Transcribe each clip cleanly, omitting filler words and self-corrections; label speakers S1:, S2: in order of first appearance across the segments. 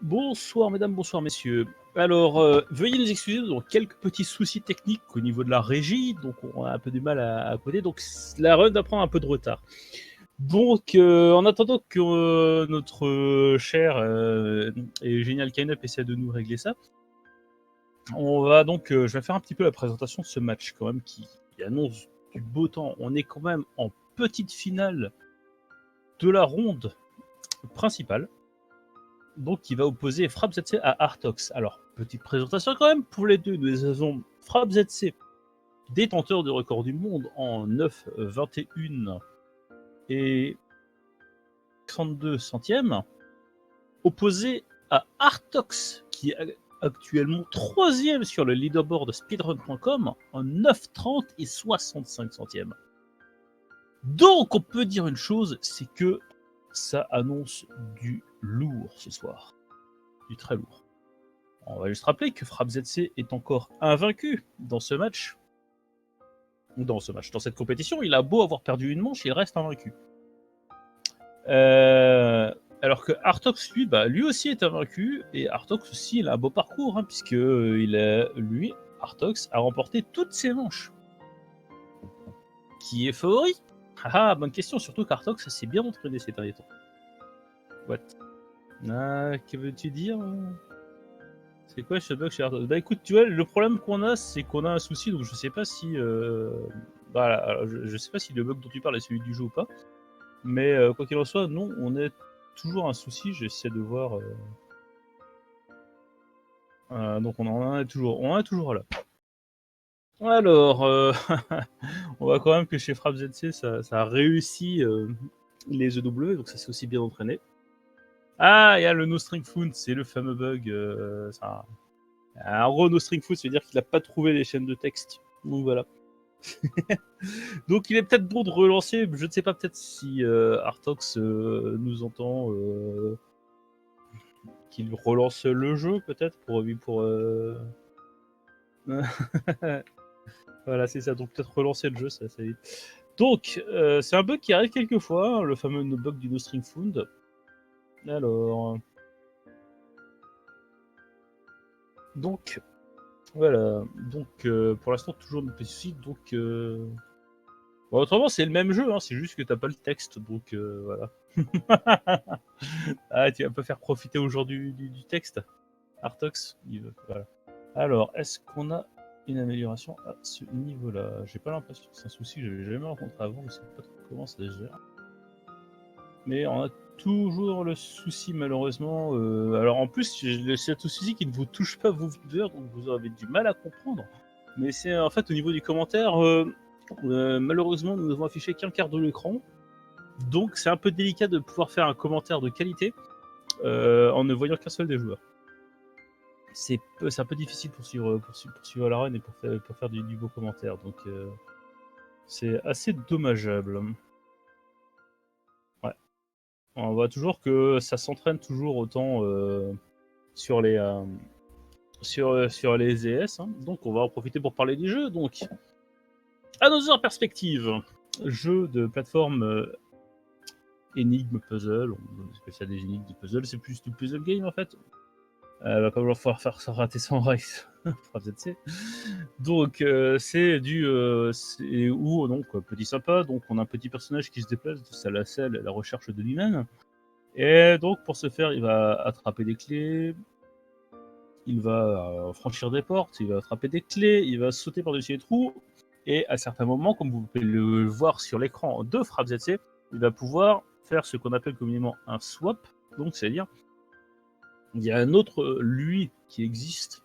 S1: Bonsoir mesdames, bonsoir messieurs. Alors, veuillez nous excuser, donc quelques petits soucis techniques au niveau de la régie, donc on a un peu du mal à coder, donc la run va prendre un peu de retard. Donc, en attendant que notre cher et génial Kainep essaie de nous régler ça, on va donc, je vais faire un petit peu la présentation de ce match quand même qui annonce du beau temps. On est quand même en petite finale de la ronde principale. Donc qui va opposer FrapZC à Artox. Alors, petite présentation quand même pour les deux. Nous avons FrapZC, détenteur du record du monde en 9, 21 et 32 centièmes, opposé à Artox, qui est actuellement troisième sur le leaderboard speedrun.com en 9, 30 et 65 centièmes. Donc on peut dire une chose, c'est que ça annonce du lourd ce soir. Du très lourd. On va juste rappeler que FrapZC est encore invaincu dans ce match. Dans cette compétition. Il a beau avoir perdu une manche, il reste invaincu. Alors que Artox, lui aussi est invaincu. Et Artox aussi, il a un beau parcours, hein, puisque lui, Artox, a remporté toutes ses manches. Qui est favori? Ah, bonne question, surtout qu'Artox s'est bien entraîné ces derniers temps. What? Que veux-tu dire? C'est quoi ce bug chez Artox? Bah écoute, tu vois, le problème qu'on a, c'est qu'on a un souci, donc je sais pas si... Voilà, alors, je sais pas si le bug dont tu parles est celui du jeu ou pas, mais quoi qu'il en soit, non, on a toujours un souci, j'essaie de voir... donc on en est toujours là. Alors, on voit quand même que chez FrapZC, ça a réussi les EW, donc ça s'est aussi bien entraîné. Ah, il y a le no string found, c'est le fameux bug, ça... Un raw no string found, ça veut dire qu'il n'a pas trouvé les chaînes de texte. Donc voilà. Donc il est peut-être bon de relancer, je ne sais pas, peut-être si Artox nous entend, qu'il relance le jeu peut-être pour voilà, c'est ça, donc peut-être relancer le jeu, ça vite. Donc c'est un bug qui arrive quelquefois, hein, le fameux bug du no string found. Alors donc voilà, donc pour l'instant toujours de petits soucis, donc bon, autrement c'est le même jeu, hein, c'est juste que t'as pas le texte, donc voilà. Ah, tu vas pas faire profiter aujourd'hui du texte, Artox. Voilà. Alors, est-ce qu'on a une amélioration à ce niveau-là? J'ai pas l'impression que c'est un souci que j'avais jamais rencontré avant, je sais pas trop comment ça se gère. Mais on a toujours le souci, malheureusement. Alors, en plus, c'est un souci qui ne vous touche pas, vous viewers, donc vous avez du mal à comprendre. Mais c'est en fait au niveau du commentaire, malheureusement, nous n'avons affiché qu'un quart de l'écran. Donc, c'est un peu délicat de pouvoir faire un commentaire de qualité en ne voyant qu'un seul des joueurs. C'est un peu difficile pour suivre la run et pour faire du beau commentaire. Donc, c'est assez dommageable. Ouais. On voit toujours que ça s'entraîne toujours autant sur les sur les ES. Hein. Donc, on va en profiter pour parler du jeu. Donc, Another Perspective, jeu de plateforme énigme puzzle. On appelle ça des énigmes de puzzle. C'est plus du puzzle game en fait. Va pas vouloir faire ça rater sans race. Donc c'est du où donc petit sympa, donc on a un petit personnage qui se déplace de salle à salle à la recherche de lui-même. Et donc pour ce faire, il va attraper des clés, il va franchir des portes, il va attraper des clés, il va sauter par-dessus les trous. Et à certains moments, comme vous pouvez le voir sur l'écran de FrapZC, il va pouvoir faire ce qu'on appelle communément un swap. Donc c'est-à-dire il y a un autre lui qui existe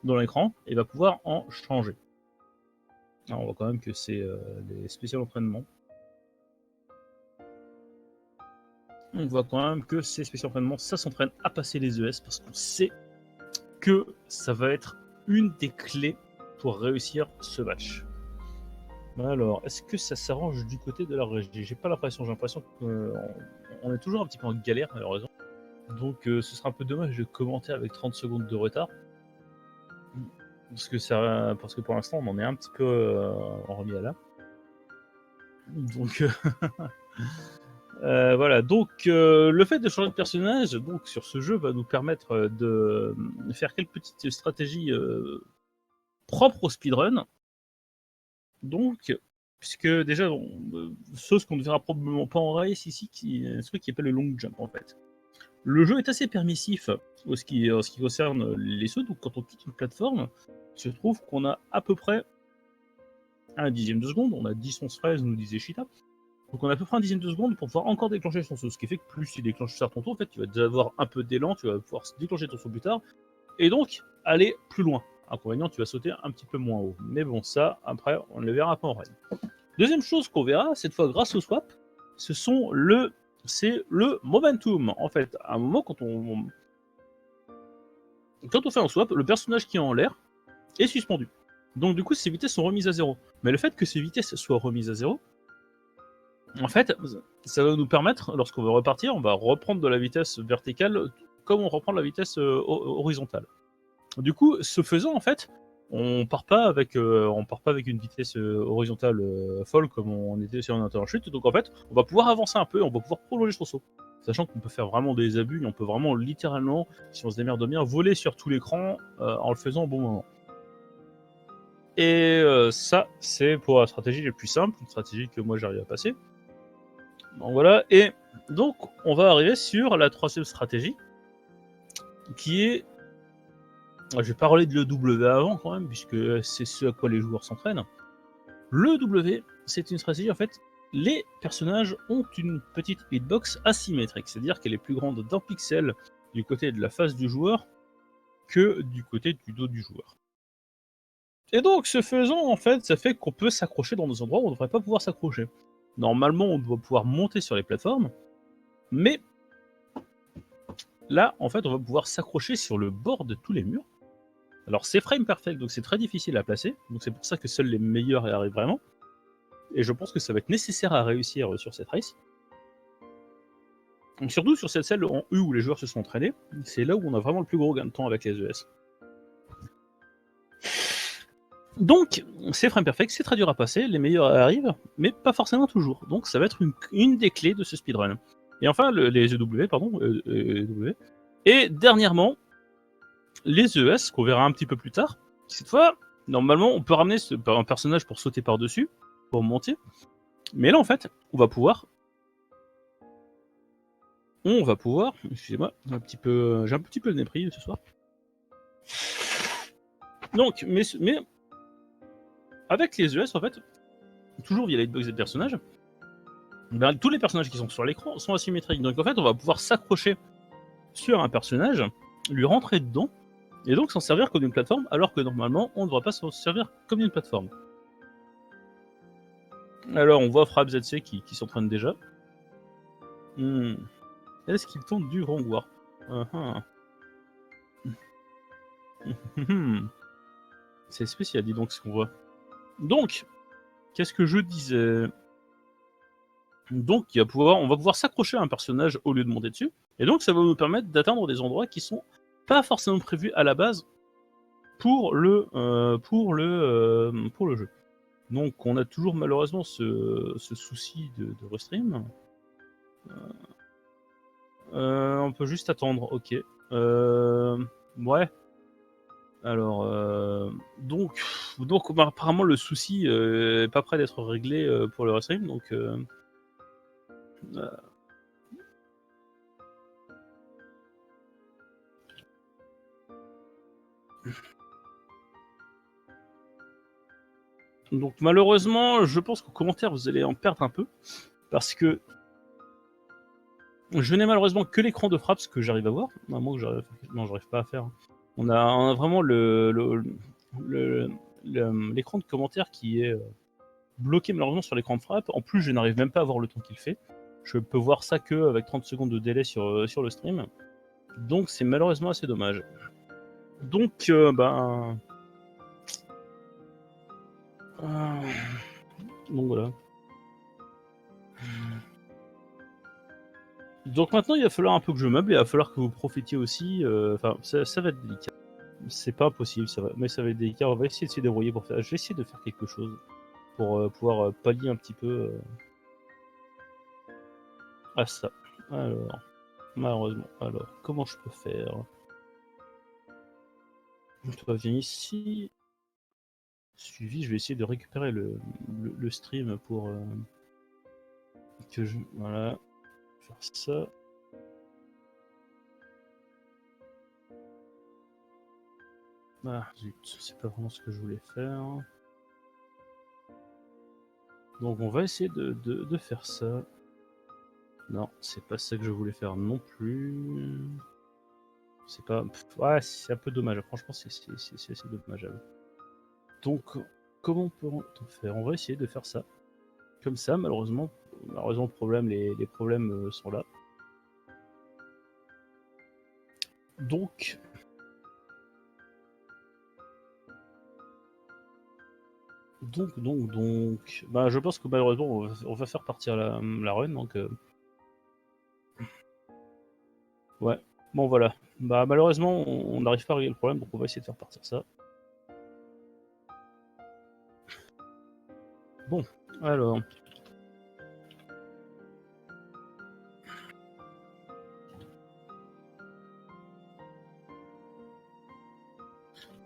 S1: dans l'écran et va pouvoir en changer. Alors, on voit quand même que c'est des spéciaux entraînements. On voit quand même que ces spéciaux entraînements, ça s'entraîne à passer les ES parce qu'on sait que ça va être une des clés pour réussir ce match. Alors, est-ce que ça s'arrange du côté de la régie? J'ai pas l'impression, j'ai l'impression qu'on est toujours un petit peu en galère malheureusement. Donc ce sera un peu dommage de commenter avec 30 secondes de retard. Parce que pour l'instant on en est un petit peu en remis à là. Donc Voilà, donc le fait de changer de personnage donc, sur ce jeu va nous permettre de faire quelques petites stratégies propres au speedrun. Donc, puisque déjà, chose qu'on ne verra probablement pas en race ici, qui est un truc qui s'appelle le long jump en fait. Le jeu est assez permissif en ce qui concerne les sauts, donc quand on quitte une plateforme, il se trouve qu'on a à peu près un dixième de seconde, on a 10, 11 fraises, nous disait Shita. Donc on a à peu près un dixième de seconde pour pouvoir encore déclencher son saut, ce qui fait que plus tu déclenches ça ton tour, en fait, tu vas déjà avoir un peu d'élan, tu vas pouvoir déclencher ton saut plus tard, et donc aller plus loin. Inconvénient, tu vas sauter un petit peu moins haut. Mais bon, ça, après, on le verra pas en règle. Deuxième chose qu'on verra, cette fois grâce au swap, c'est le momentum. En fait, à un moment, quand on fait un swap, le personnage qui est en l'air est suspendu. Donc du coup, ses vitesses sont remises à zéro. Mais le fait que ses vitesses soient remises à zéro, en fait, ça va nous permettre, lorsqu'on va repartir, on va reprendre de la vitesse verticale comme on reprend de la vitesse horizontale. Du coup, ce faisant, en fait, on part pas avec une vitesse horizontale folle comme on était si on était en chute. Donc en fait, on va pouvoir avancer un peu, on va pouvoir prolonger son saut. Sachant qu'on peut faire vraiment des abus, et on peut vraiment littéralement, si on se démerde bien, voler sur tout l'écran en le faisant au bon moment. Et ça, c'est pour la stratégie la plus simple, une stratégie que moi j'arrive à passer. Donc voilà, et donc on va arriver sur la troisième stratégie, qui est... Je vais parler de l'EW avant quand même, puisque c'est ce à quoi les joueurs s'entraînent. L'EW, c'est une stratégie, en fait, les personnages ont une petite hitbox asymétrique, c'est-à-dire qu'elle est plus grande d'un pixel du côté de la face du joueur que du côté du dos du joueur. Et donc, ce faisant, en fait, ça fait qu'on peut s'accrocher dans des endroits où on ne devrait pas pouvoir s'accrocher. Normalement, on doit pouvoir monter sur les plateformes, mais là, en fait, on va pouvoir s'accrocher sur le bord de tous les murs. Alors, c'est frame perfect, donc c'est très difficile à placer, donc c'est pour ça que seuls les meilleurs y arrivent vraiment. Et je pense que ça va être nécessaire à réussir sur cette race. Donc, surtout sur cette selle en U où les joueurs se sont entraînés, c'est là où on a vraiment le plus gros gain de temps avec les ES. Donc, c'est frame perfect, c'est très dur à passer, les meilleurs arrivent, mais pas forcément toujours. Donc, ça va être une des clés de ce speedrun. Et enfin, les EW, pardon, EW. Et dernièrement, les ES, qu'on verra un petit peu plus tard. Cette fois, normalement, on peut ramener un personnage pour sauter par-dessus, pour monter. Mais là, en fait, on va pouvoir, excusez-moi, j'ai un petit peu le nez pris ce soir. Donc, mais avec les ES, en fait, toujours via l'hitbox des personnages, ben, tous les personnages qui sont sur l'écran sont asymétriques. Donc en fait, on va pouvoir s'accrocher sur un personnage, lui rentrer dedans, et donc s'en servir comme une plateforme, alors que normalement, on ne devrait pas s'en servir comme une plateforme. Alors, on voit Frab ZC qui s'entraîne déjà. Est-ce qu'il tente du wrong warp? C'est spécial, dis donc, ce qu'on voit. Donc, qu'est-ce que je disais? Donc, on va pouvoir s'accrocher à un personnage au lieu de monter dessus. Et donc, ça va nous permettre d'atteindre des endroits qui sont pas forcément prévus à la base pour le jeu. Donc, on a toujours malheureusement ce souci de restream. On peut juste attendre, ok. Ouais. Alors, donc apparemment le souci est pas prêt d'être réglé pour le restream, donc donc malheureusement, je pense qu'en commentaire vous allez en perdre un peu, parce que je n'ai malheureusement que l'écran de frappe, ce que j'arrive à voir. Moi, j'arrive pas à faire. On a vraiment l'écran de commentaire qui est bloqué malheureusement sur l'écran de frappe. En plus, je n'arrive même pas à voir le temps qu'il fait. Je peux voir ça que avec 30 secondes de délai sur le stream. Donc c'est malheureusement assez dommage. Donc donc voilà. Donc maintenant il va falloir un peu que je meuble et il va falloir que vous profitiez aussi. Enfin ça va être délicat. C'est pas possible, mais ça va être délicat. On va essayer de se débrouiller pour faire. Je vais essayer de faire quelque chose pour pouvoir pallier un petit peu à ça. Alors, malheureusement. Alors, comment je peux faire? Toi, viens ici. Suivi, je vais essayer de récupérer le stream pour que je... Voilà. Faire ça. Ah, zut, c'est pas vraiment ce que je voulais faire. Donc on va essayer de faire ça. Non, c'est pas ça que je voulais faire non plus. C'est pas... Ouais, c'est un peu dommage. Franchement, c'est dommageable. Donc, comment peut-on faire? On va essayer de faire ça. Comme ça, malheureusement, le problème, les problèmes sont là. Donc... Bah, je pense que malheureusement, on va faire partir la run, donc... Ouais, bon voilà. Bah malheureusement, on n'arrive pas à régler le problème, donc on va essayer de faire partir ça. Bon, alors...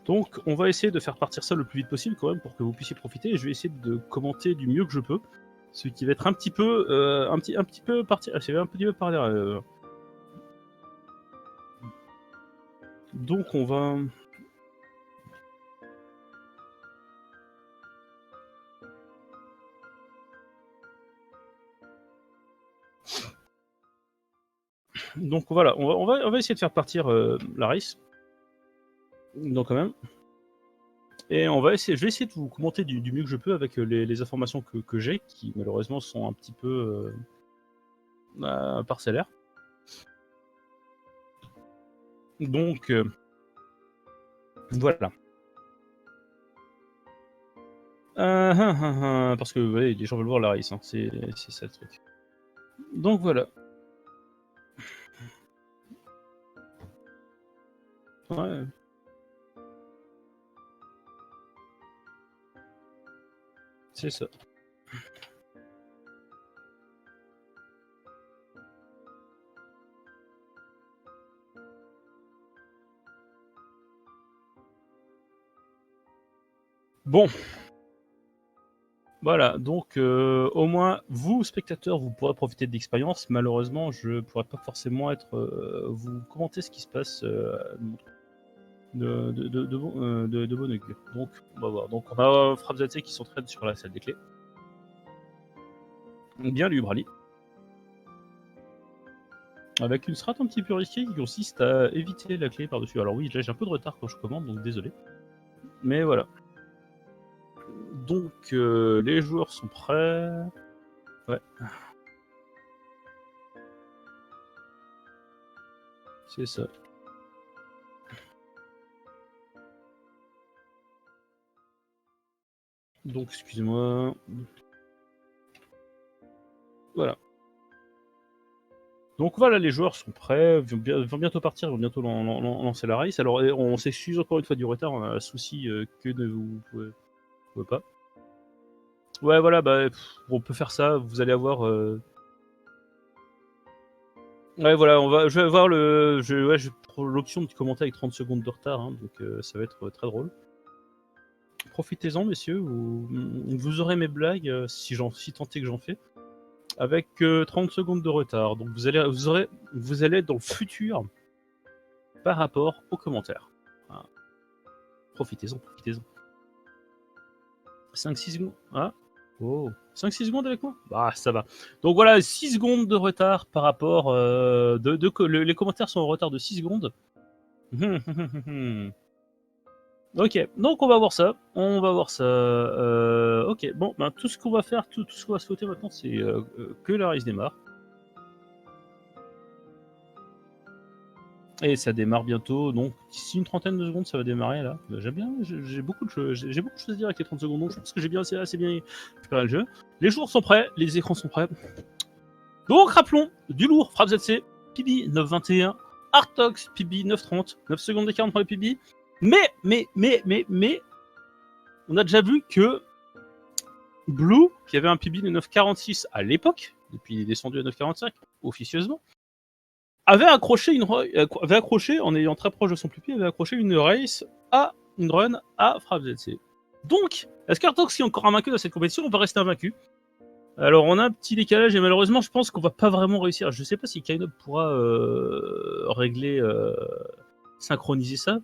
S1: Donc, on va essayer de faire partir ça le plus vite possible quand même pour que vous puissiez profiter. Et je vais essayer de commenter du mieux que je peux, ce qui va être un petit peu, un petit peu partir. C'est un petit peu par derrière. Donc, on va. Donc voilà, on va essayer de faire partir la race. Donc quand même. Et je vais essayer de vous commenter du mieux que je peux avec les informations que j'ai, qui malheureusement sont un petit peu parcellaires. Donc voilà. Parce que ouais, les gens veulent voir la race, hein. C'est ça le truc. Donc voilà. Ouais. C'est ça. Bon. Voilà, donc au moins, vous, spectateurs, vous pourrez profiter de l'expérience. Malheureusement, je ne pourrai pas forcément vous commenter ce qui se passe de bon augure. Donc, on va voir. Donc, on a Frabzate qui s'entraîne sur la salle des clés. Bien lui, Brali. Avec une strat un petit peu risquée qui consiste à éviter la clé par-dessus. Alors oui, là j'ai un peu de retard quand je commande, donc désolé. Mais voilà. Donc les joueurs sont prêts. Ouais. C'est ça. Donc excusez-moi. Voilà. Donc voilà, les joueurs sont prêts, vont bientôt partir, vont bientôt lancer la race. Alors on s'excuse encore une fois du retard, on a un souci que ne vous pouvez pas. Ouais voilà, bah on peut faire ça, vous allez avoir... Ouais voilà, je vais avoir l'option de commenter avec 30 secondes de retard, hein, donc ça va être très drôle. Profitez-en messieurs, vous aurez mes blagues, si tant est que j'en fais, avec 30 secondes de retard. Donc vous allez être dans le futur par rapport aux commentaires. Voilà. Profitez-en. 5-6 secondes. Ah. Oh. 5-6 secondes avec moi? Bah, ça va. Donc voilà, 6 secondes de retard par rapport... les commentaires sont en retard de 6 secondes. Ok, donc on va voir ça. Ok, bon, ben, tout ce qu'on va faire, tout ce qu'on va souhaiter maintenant, c'est que la race démarre. Et ça démarre bientôt, donc d'ici une trentaine de secondes, ça va démarrer là. J'aime bien, j'ai beaucoup de choses à dire avec les 30 secondes, donc je pense que j'ai assez bien récupéré le jeu. Les joueurs sont prêts, les écrans sont prêts. Donc rappelons, du lourd, Frappe ZC, PB 921, Artox, PB 930, 9 secondes d'écart entre les PB. Mais, on a déjà vu que Blue, qui avait un PB de 946 à l'époque, depuis il est descendu à 9,45 officieusement, avait accroché en ayant très proche de son pupille, avait accroché une run à Frappe ZC. Donc, est-ce qu'Artox est encore invaincu dans cette compétition? On va rester invaincu. Alors, on a un petit décalage et malheureusement, je pense qu'on va pas vraiment réussir. Je sais pas si Kainop pourra régler, synchroniser ça.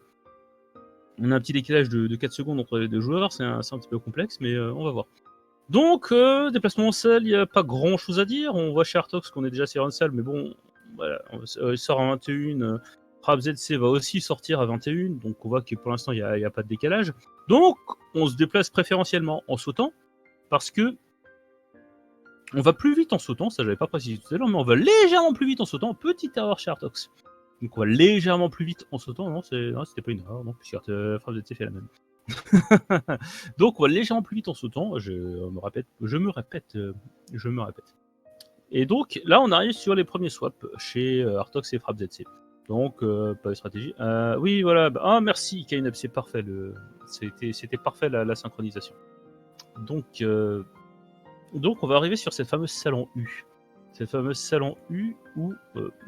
S1: On a un petit décalage de 4 secondes entre les deux joueurs, c'est un petit peu complexe, mais on va voir. Donc, déplacement en salle, il n'y a pas grand chose à dire. On voit chez Artox qu'on est déjà sur une salle, mais bon, voilà, il sort à 21. Frappe ZC va aussi sortir à 21, donc on voit que pour l'instant, il n'y a pas de décalage. Donc, on se déplace préférentiellement en sautant, parce que on va plus vite en sautant, ça j'avais pas précisé tout à l'heure, mais on va légèrement plus vite en sautant. Petite erreur chez Artox. Donc on va légèrement plus vite en sautant. Non, c'était pas une erreur, non, puisque Frappe ZC fait la même. Donc on va légèrement plus vite en sautant. Je me répète. Et donc là, on arrive sur les premiers swaps chez Artox et Frappe ZC. Donc pas de stratégie. Oui, voilà. Merci, Kainab, c'est parfait. C'était parfait la synchronisation. Donc on va arriver sur cette fameuse salon U. Cette fameuse salon U où...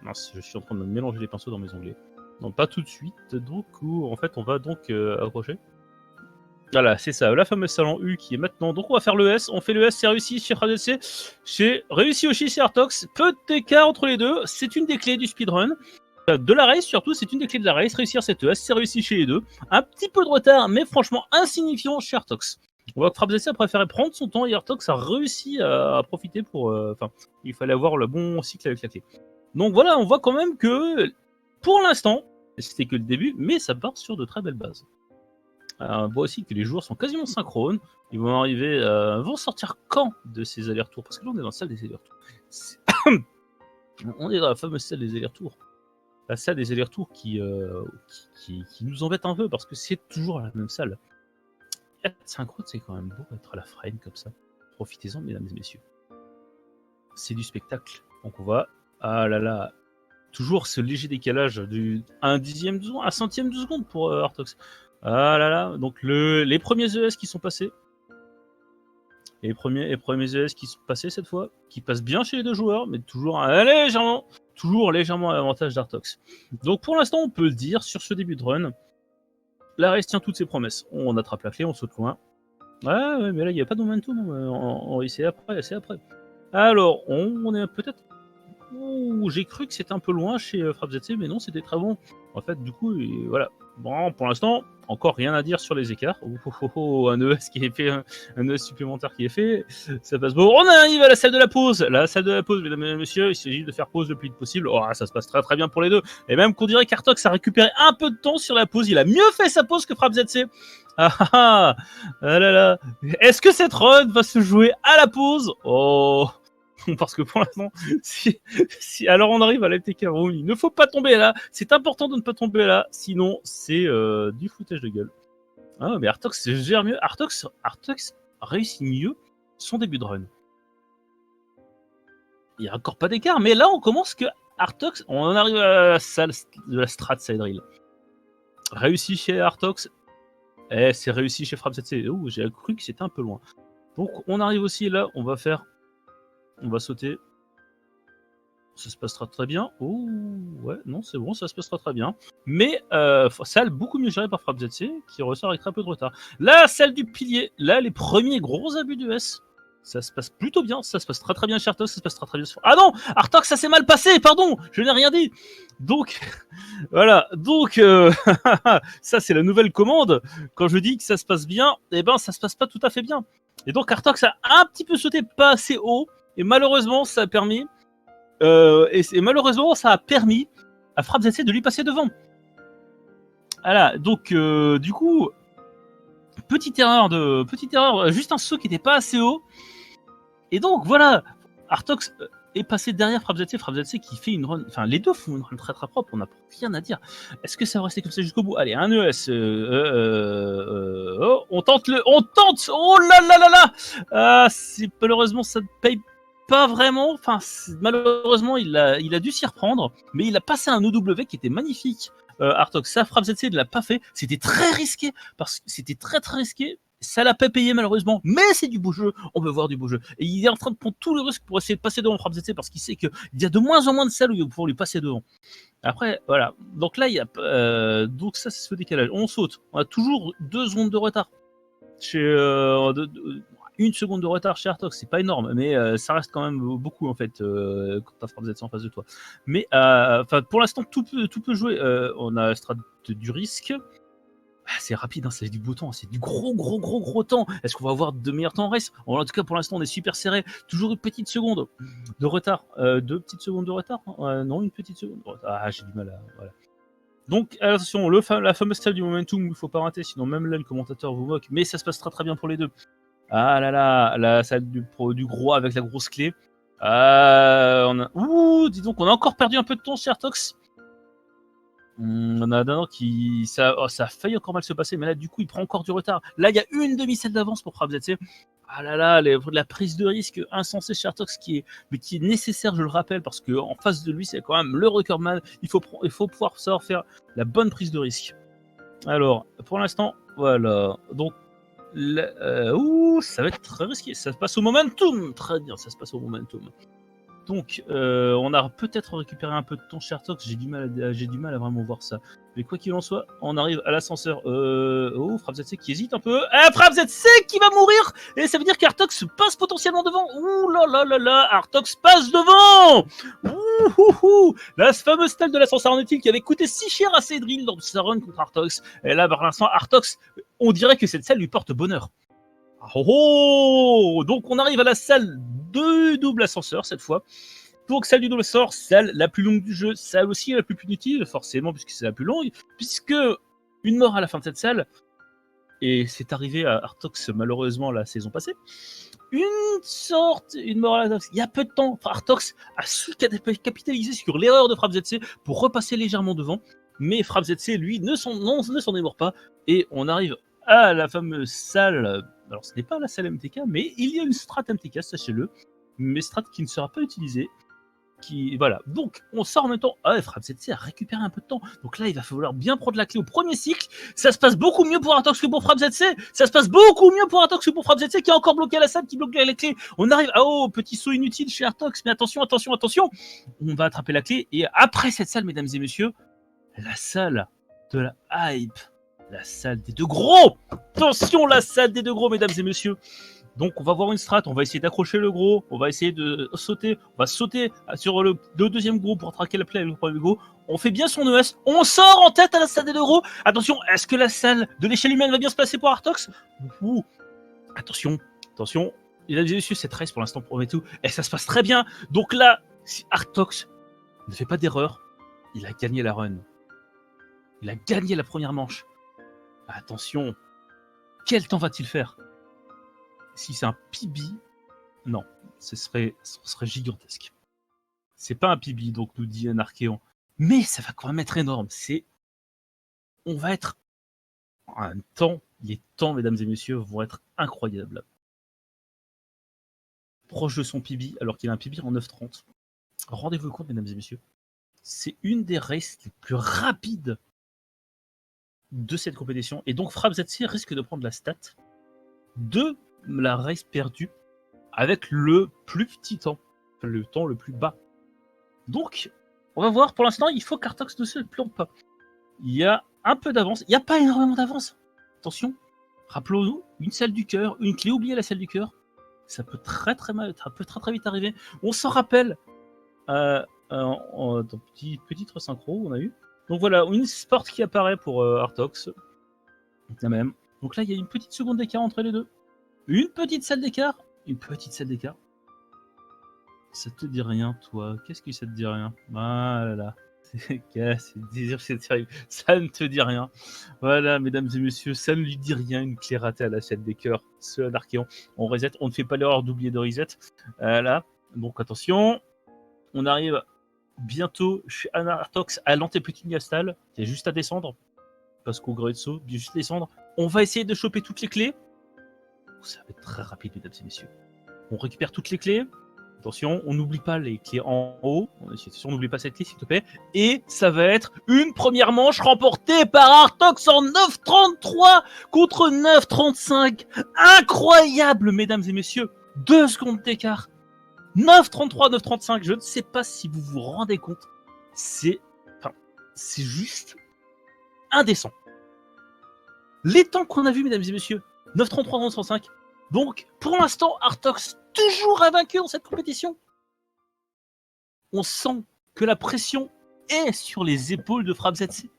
S1: mince, je suis en train de me mélanger les pinceaux dans mes onglets. Non, pas tout de suite. Donc, où en fait, on va donc accrocher. Voilà, c'est ça, la fameuse salon U qui est maintenant. Donc, on va faire le S. On fait le S, c'est réussi chez FrappZC. C'est réussi aussi chez Artox. Peu d'écart entre les deux. C'est une des clés du speedrun. De la race, surtout, c'est une des clés de la race. Réussir cette S, c'est réussi chez les deux. Un petit peu de retard, mais franchement insignifiant chez Artox. On voit que FrappZC a préféré prendre son temps et Artox a réussi à profiter pour... il fallait avoir le bon cycle avec la clé. Donc voilà, on voit quand même que, pour l'instant, c'était que le début, mais ça part sur de très belles bases. On voit aussi que les joueurs sont quasiment synchrones. Ils vont arriver... vont sortir quand de ces allers-retours? Parce que là, on est dans la salle des allers-retours. On est dans la fameuse salle des allers-retours. La salle des allers-retours qui nous embête un peu, parce que c'est toujours la même salle. Être synchrone, c'est quand même beau être à la frame comme ça. Profitez-en, mesdames et messieurs. C'est du spectacle. Donc on voit, ah là là, toujours ce léger décalage du 1 dixième de seconde, 1 centième de seconde pour Artox. Ah là là, donc les premiers ES qui sont passés. Les premiers ES qui sont passés cette fois, qui passent bien chez les deux joueurs, mais toujours légèrement à l'avantage d'Artox. Donc pour l'instant, on peut le dire, sur ce début de run, la race tient toutes ses promesses. On attrape la clé, on saute loin. Ouais, mais là, il n'y a pas de momentum. C'est après. Alors, on est peut-être... j'ai cru que c'était un peu loin chez Frappe ZC, mais non, c'était très bon. En fait, du coup, voilà. Bon, pour l'instant, encore rien à dire sur les écarts. Un ES qui est fait, un ES supplémentaire qui est fait. Ça passe beau. On arrive à la salle de la pause. La salle de la pause, mesdames et messieurs, il s'agit de faire pause le plus vite possible. Oh, ça se passe très très bien pour les deux. Et même qu'on dirait qu'Artox a récupéré un peu de temps sur la pause. Il a mieux fait sa pause que Frappe ZC. Ah là là. Est-ce que cette run va se jouer à la pause? Oh, parce que pour l'instant, alors on arrive à l'FTK Room, il ne faut pas tomber là. C'est important de ne pas tomber là, sinon c'est du foutage de gueule. Ah, mais Artox gère mieux. Artox réussit mieux son début de run. Il n'y a encore pas d'écart, mais là on commence que Artox, on en arrive à la salle de la strat side reel. Réussi chez Artox, c'est réussi chez Frappe ZC. Oh, j'ai cru que c'était un peu loin. Donc on arrive aussi là, on va sauter. Ça se passera très bien. Oh, ouais, non, c'est bon, ça se passera très bien. Mais salle beaucoup mieux gérée par Frappe ZC, qui ressort avec très peu de retard. La salle du pilier, là, les premiers gros abus de S. Ça se passe plutôt bien, ça se passe très très bien chez Artox, ça se passe très très bien. Ah non, Artox, ça s'est mal passé, pardon, je n'ai rien dit. Donc, voilà, donc, ça c'est la nouvelle commande. Quand je dis que ça se passe bien, eh ben ça se passe pas tout à fait bien. Et donc Artox a un petit peu sauté pas assez haut, et malheureusement ça a permis, à Frappe ZC de lui passer devant. Voilà, donc du coup, petite erreur, juste un saut qui n'était pas assez haut. Et donc voilà, Artox est passé derrière Frappe ZC qui fait une run, enfin les deux font une run très très propre, on n'a rien à dire. Est-ce que ça va rester comme ça jusqu'au bout? Allez, un ES, on tente, oh là là là là, malheureusement ça ne paye pas vraiment, enfin malheureusement il a dû s'y reprendre, mais il a passé un OW qui était magnifique. Artox, ça Frappe ZC ne l'a pas fait, c'était très risqué, parce que c'était très très risqué. Ça l'a pas payé malheureusement, mais c'est du beau jeu. On veut voir du beau jeu. Et il est en train de prendre tous les risques pour essayer de passer devant FrappZC parce qu'il sait qu'il y a de moins en moins de salles où il va pouvoir lui passer devant. Après, voilà. Donc là, il y a donc ça, c'est ce décalage. On saute. On a toujours 2 secondes de retard. Chez, 1 seconde de retard chez Artox, c'est pas énorme, mais ça reste quand même beaucoup en fait quand t'as FrappZC en face de toi. Mais pour l'instant, tout peut jouer. On a la strat du risque. C'est rapide, hein, c'est du beau temps, c'est du gros temps. Est-ce qu'on va avoir de meilleurs temps en race? En tout cas, pour l'instant, on est super serré. Toujours une petite seconde de retard. 2 petites secondes de retard? Non, une petite seconde de retard. Ah, j'ai du mal à... Voilà. Donc, attention, la fameuse salle du momentum, il ne faut pas rater, sinon même là, le commentateur vous moque. Mais ça se passe très bien pour les deux. Ah là là, la salle du gros avec la grosse clé. Ouh, dis donc, on a encore perdu un peu de temps chez Artox. On a un qui. Ça a failli encore mal se passer, mais là, du coup, il prend encore du retard. Là, il y a une demi-selle d'avance pour FrappZC. Ah là là, la prise de risque insensée chez Artox qui est nécessaire, je le rappelle, parce qu'en face de lui, c'est quand même le recordman. Il faut pouvoir savoir faire la bonne prise de risque. Alors, pour l'instant, voilà. Donc, ça va être très risqué. Ça se passe au momentum. Très bien, ça se passe au momentum. Donc, on a peut-être récupéré un peu de temps chez Artox. J'ai du mal à vraiment voir ça. Mais quoi qu'il en soit, on arrive à l'ascenseur. FrappZC qui hésite un peu. FrappZC qui va mourir. Et ça veut dire qu'Artox passe potentiellement devant. Ouh là là là là, Artox passe devant. Ouh. La fameuse stèle de l'ascenseur inutile qui avait coûté si cher à Cédril dans sa run contre Artox. Et là, par l'instant, Artox, on dirait que cette salle lui porte bonheur. Donc on arrive à la salle de double ascenseur cette fois. Donc salle du double ascenseur, salle la plus longue du jeu, salle aussi la plus punitive, forcément puisque c'est la plus longue, puisque une mort à la fin de cette salle, et c'est arrivé à Artox malheureusement la saison passée, une mort à la fin, il y a peu de temps, Artox a su capitaliser sur l'erreur de FrappZC pour repasser légèrement devant, mais FrappZC lui ne s'en démord pas, et on arrive à la fameuse salle. Alors, ce n'est pas la salle MTK, mais il y a une strat MTK, sachez-le, mais strat qui ne sera pas utilisée. Voilà. Donc, on sort en même temps. FrappZC a récupéré un peu de temps. Donc là, il va falloir bien prendre la clé au premier cycle. Ça se passe beaucoup mieux pour Artox que pour FrappZC. Ça se passe beaucoup mieux pour Artox que pour FrappZC qui a encore bloqué la salle, qui bloque la clé. On arrive. Petit saut inutile chez Artox. Mais attention. On va attraper la clé. Et après cette salle, mesdames et messieurs, la salle de la hype. La salle des deux gros. Attention, la salle des deux gros, mesdames et messieurs. Donc, on va voir une strat. On va essayer d'accrocher le gros. On va essayer de sauter. On va sauter sur le deuxième gros pour traquer la plaie avec le premier gros. On fait bien son ES. On sort en tête à la salle des deux gros. Attention, est-ce que la salle de l'échelle humaine va bien se passer pour Artox? Attention. Mesdames et messieurs, cette race pour l'instant promet tout. Et ça se passe très bien. Donc là, si Artox ne fait pas d'erreur, il a gagné la run. Il a gagné la première manche. Attention, quel temps va-t-il faire? Si c'est un PB, non, ce serait gigantesque. C'est pas un PB, donc nous dit un Archéon. Mais ça va quand même être énorme. On va être... Les temps, mesdames et messieurs, vont être incroyables. Proche de son PB, alors qu'il a un PB en 9:30. Rendez-vous compte, mesdames et messieurs. C'est une des races les plus rapides de cette compétition. Et donc, FrappZC risque de prendre la stat de la race perdue avec le plus petit temps, le temps le plus bas. Donc, on va voir. Pour l'instant, il faut qu'Artox ne se plante pas. Il y a un peu d'avance. Il n'y a pas énormément d'avance. Attention, rappelons-nous, une salle du cœur, une clé oubliée à la salle du cœur. Ça peut très vite arriver. On s'en rappelle dans petite resynchro on a eu. Donc voilà, une sport qui apparaît pour Artox. La même. Donc là, il y a une petite seconde d'écart entre les deux. Une petite salle d'écart. Ça te dit rien, toi? Qu'est-ce que ça te dit rien? Ah là là. C'est terrible. Ça ne te dit rien. Voilà, mesdames et messieurs, ça ne lui dit rien. Une clé ratée à la salle des cœurs. Ce Archéon. On reset. On ne fait pas l'erreur d'oublier de reset. Là. Donc attention. On arrive bientôt chez Artox à l'antéplutinia-stall. Il y a juste à descendre. Parce qu'au gré de saut, bien juste descendre. On va essayer de choper toutes les clés. Ça va être très rapide, mesdames et messieurs. On récupère toutes les clés. Attention, on n'oublie pas les clés en haut. On n'oublie pas cette clé, s'il te plaît. Et ça va être une première manche remportée par Artox en 9,33 contre 9,35. Incroyable, mesdames et messieurs. 2 secondes d'écart. 9,33, 9,35. Je ne sais pas si vous vous rendez compte. C'est juste indécent. Les temps qu'on a vus, mesdames et messieurs. 9,33, 9,35. Donc, pour l'instant, Artox toujours invaincu dans cette compétition. On sent que la pression est sur les épaules de FrapZC.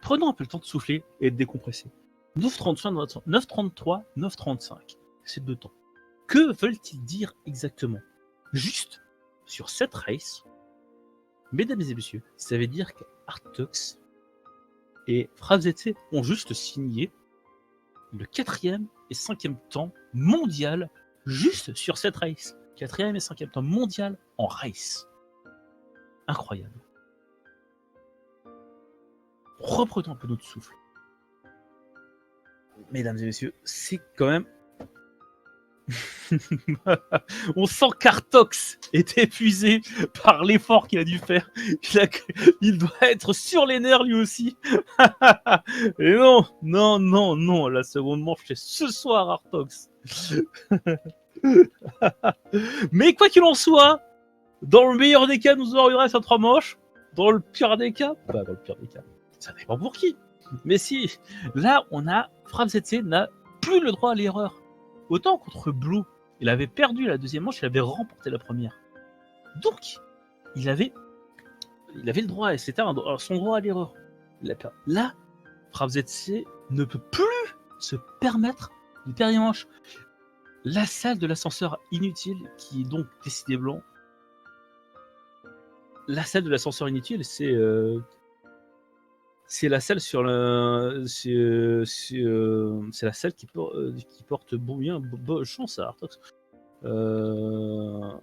S1: Prenons un peu le temps de souffler et de décompresser. 9,35, 9,33, 9,35. C'est 2 temps. Que veulent-ils dire exactement? Juste, sur cette race, mesdames et messieurs, ça veut dire qu'Artox et FrapZC ont juste signé le 4e et 5e temps mondial juste sur cette race. 4e et 5e temps mondial en race. Incroyable. Reprenons un peu notre souffle. Mesdames et messieurs, c'est quand même... On sent qu'Artox est épuisé par l'effort qu'il a dû faire. Il doit être sur les nerfs lui aussi. Et non, la seconde manche c'est ce soir Artox. Mais quoi qu'il en soit, dans le meilleur des cas, nous aurions reste à 3 manches. Dans le pire des cas, ça dépend pour qui. Mais si, là, FrapZC n'a plus le droit à l'erreur. Autant contre Blue, il avait perdu la deuxième manche, il avait remporté la première. Donc, il avait le droit, et c'était son droit à l'erreur. Là, FrapZC ne peut plus se permettre de perdre une manche. La salle de l'ascenseur inutile, qui est donc décidément... La salle de l'ascenseur inutile, c'est la salle sur le... C'est la salle qui porte bien chance à Artox. Voilà,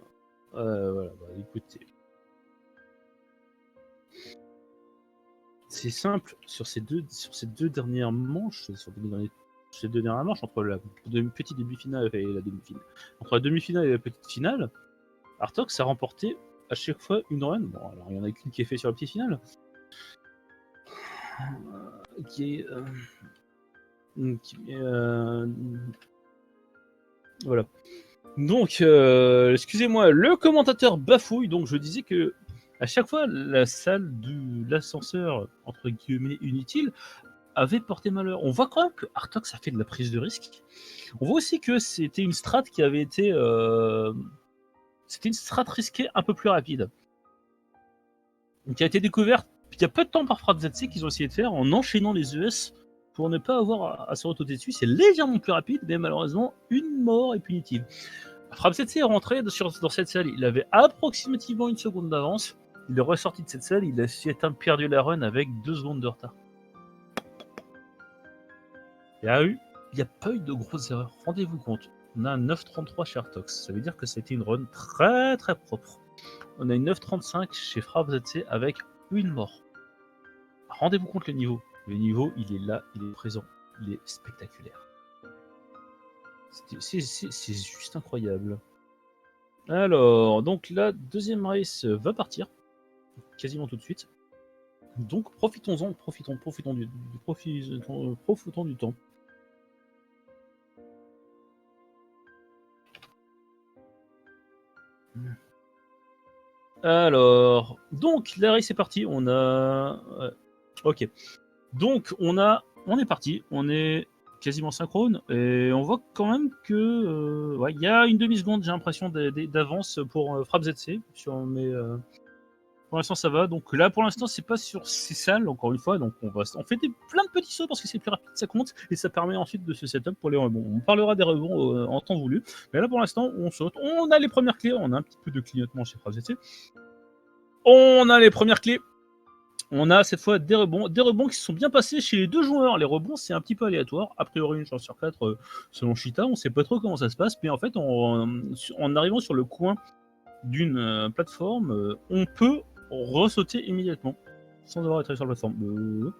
S1: écoutez. C'est simple, sur ces deux dernières manches, ces deux dernières manches, entre la petite demi-finale et la demi-finale, entre la demi-finale et la petite finale, Artox a remporté à chaque fois une run. Bon, alors il y en a qu'une qui est faite sur la petite finale, voilà. Donc, excusez-moi, le commentateur bafouille. Donc, je disais que à chaque fois, la salle de l'ascenseur entre guillemets inutile avait porté malheur. On voit quand même que Artox a fait de la prise de risque. On voit aussi que c'était une strat qui avait été, c'était une strat risquée un peu plus rapide, qui a été découverte il y a peu de temps par FrapZC qu'ils ont essayé de faire en enchaînant les ES pour ne pas avoir à se retourner dessus. C'est légèrement plus rapide, mais malheureusement, une mort est punitive. FrapZC est rentré dans cette salle, il avait approximativement 1 seconde d'avance. Il est ressorti de cette salle, il a perdu la run avec 2 secondes de retard. Il n'y a pas eu de grosses erreurs. Rendez-vous compte, on a un 9,33 chez Artox. Ça veut dire que c'était une run très très propre. On a une 9,35 chez FrapZC avec une mort. Rendez-vous compte le niveau. Le niveau, il est là, il est présent, il est spectaculaire. C'est juste incroyable. Alors, donc la deuxième race va partir quasiment tout de suite. Donc profitons-en, profitons du temps. Alors, donc la race est partie. On a, ok. Donc on est parti. On est quasiment synchrone et on voit quand même que il y a une demi-seconde, j'ai l'impression d'avance pour FrapZC sur mes. Pour l'instant ça va, donc là pour l'instant c'est pas sur ces salles encore une fois, donc on fait plein de petits sauts parce que c'est plus rapide, ça compte et ça permet ensuite de se setup pour les rebonds. On parlera des rebonds en temps voulu, mais là pour l'instant on saute, on a les premières clés, on a un petit peu de clignotement chez FrapZC. On a les premières clés. On a cette fois des rebonds qui se sont bien passés chez les deux joueurs. Les rebonds, c'est un petit peu aléatoire. A priori, une chance sur 4 selon Cheetah. On sait pas trop comment ça se passe, mais en fait, en arrivant sur le coin d'une plateforme, on peut ressauter immédiatement sans avoir été sur la plateforme.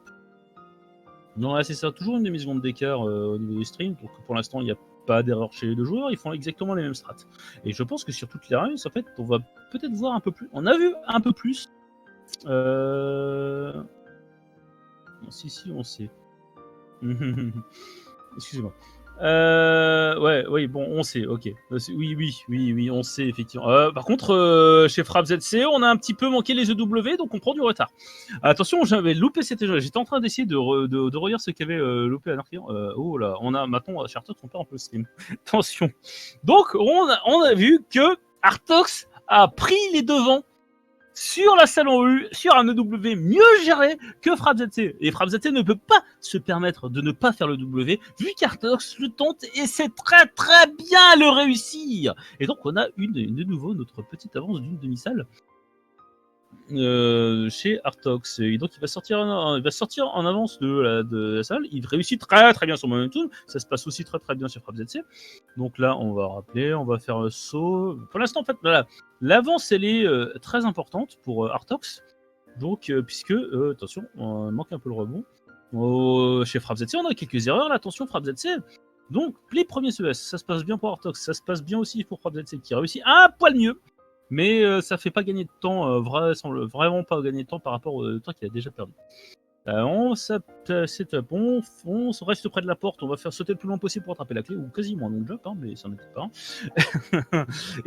S1: Non, là, c'est ça. Toujours une demi-seconde d'écart au niveau du stream. Donc pour l'instant, il n'y a pas d'erreur chez les deux joueurs, ils font exactement les mêmes strats. Et je pense que sur toutes les runs, en fait, on va peut-être voir un peu plus. On a vu un peu plus. Si, on sait. Excusez-moi. Oui, bon, on sait, ok. Oui, on sait, effectivement. Par contre, chez Frappe ZC, on a un petit peu manqué les EW, donc on prend du retard. Attention, j'avais loupé cette jeu. J'étais en train d'essayer de relire ce qu'avait loupé Anarchy. Oh là, on a maintenant, chez Artox, on perd un peu le stream. Attention. Donc, on a vu que Artox a pris les devants sur la salle en U, sur un EW mieux géré que Frappe ZC. Et Frappe ZC ne peut pas se permettre de ne pas faire le W, vu qu'Artox le tente et c'est très très bien le réussir. Et donc on a de nouveau notre petite avance d'une demi-salle chez Artox. Et donc il va sortir en avance de la salle. Il réussit très très bien son momentum. Ça se passe aussi très très bien sur Frappe ZC. Donc là on va rappeler, on va faire un saut. Pour l'instant en fait voilà, l'avance elle est très importante pour Artox. Donc puisque attention, on manque un peu le rebond. Chez Frappe ZC on a quelques erreurs là. Attention Frappe ZC. Donc les premiers CES, ça se passe bien pour Artox, ça se passe bien aussi pour Frappe ZC qui réussit un poil mieux. Mais ça fait pas gagner de temps, vraiment pas gagner de temps par rapport au temps qu'il a déjà perdu. On reste près de la porte, on va faire sauter le plus loin possible pour attraper la clé, ou quasiment un non-jump, hein, mais ça n'était pas.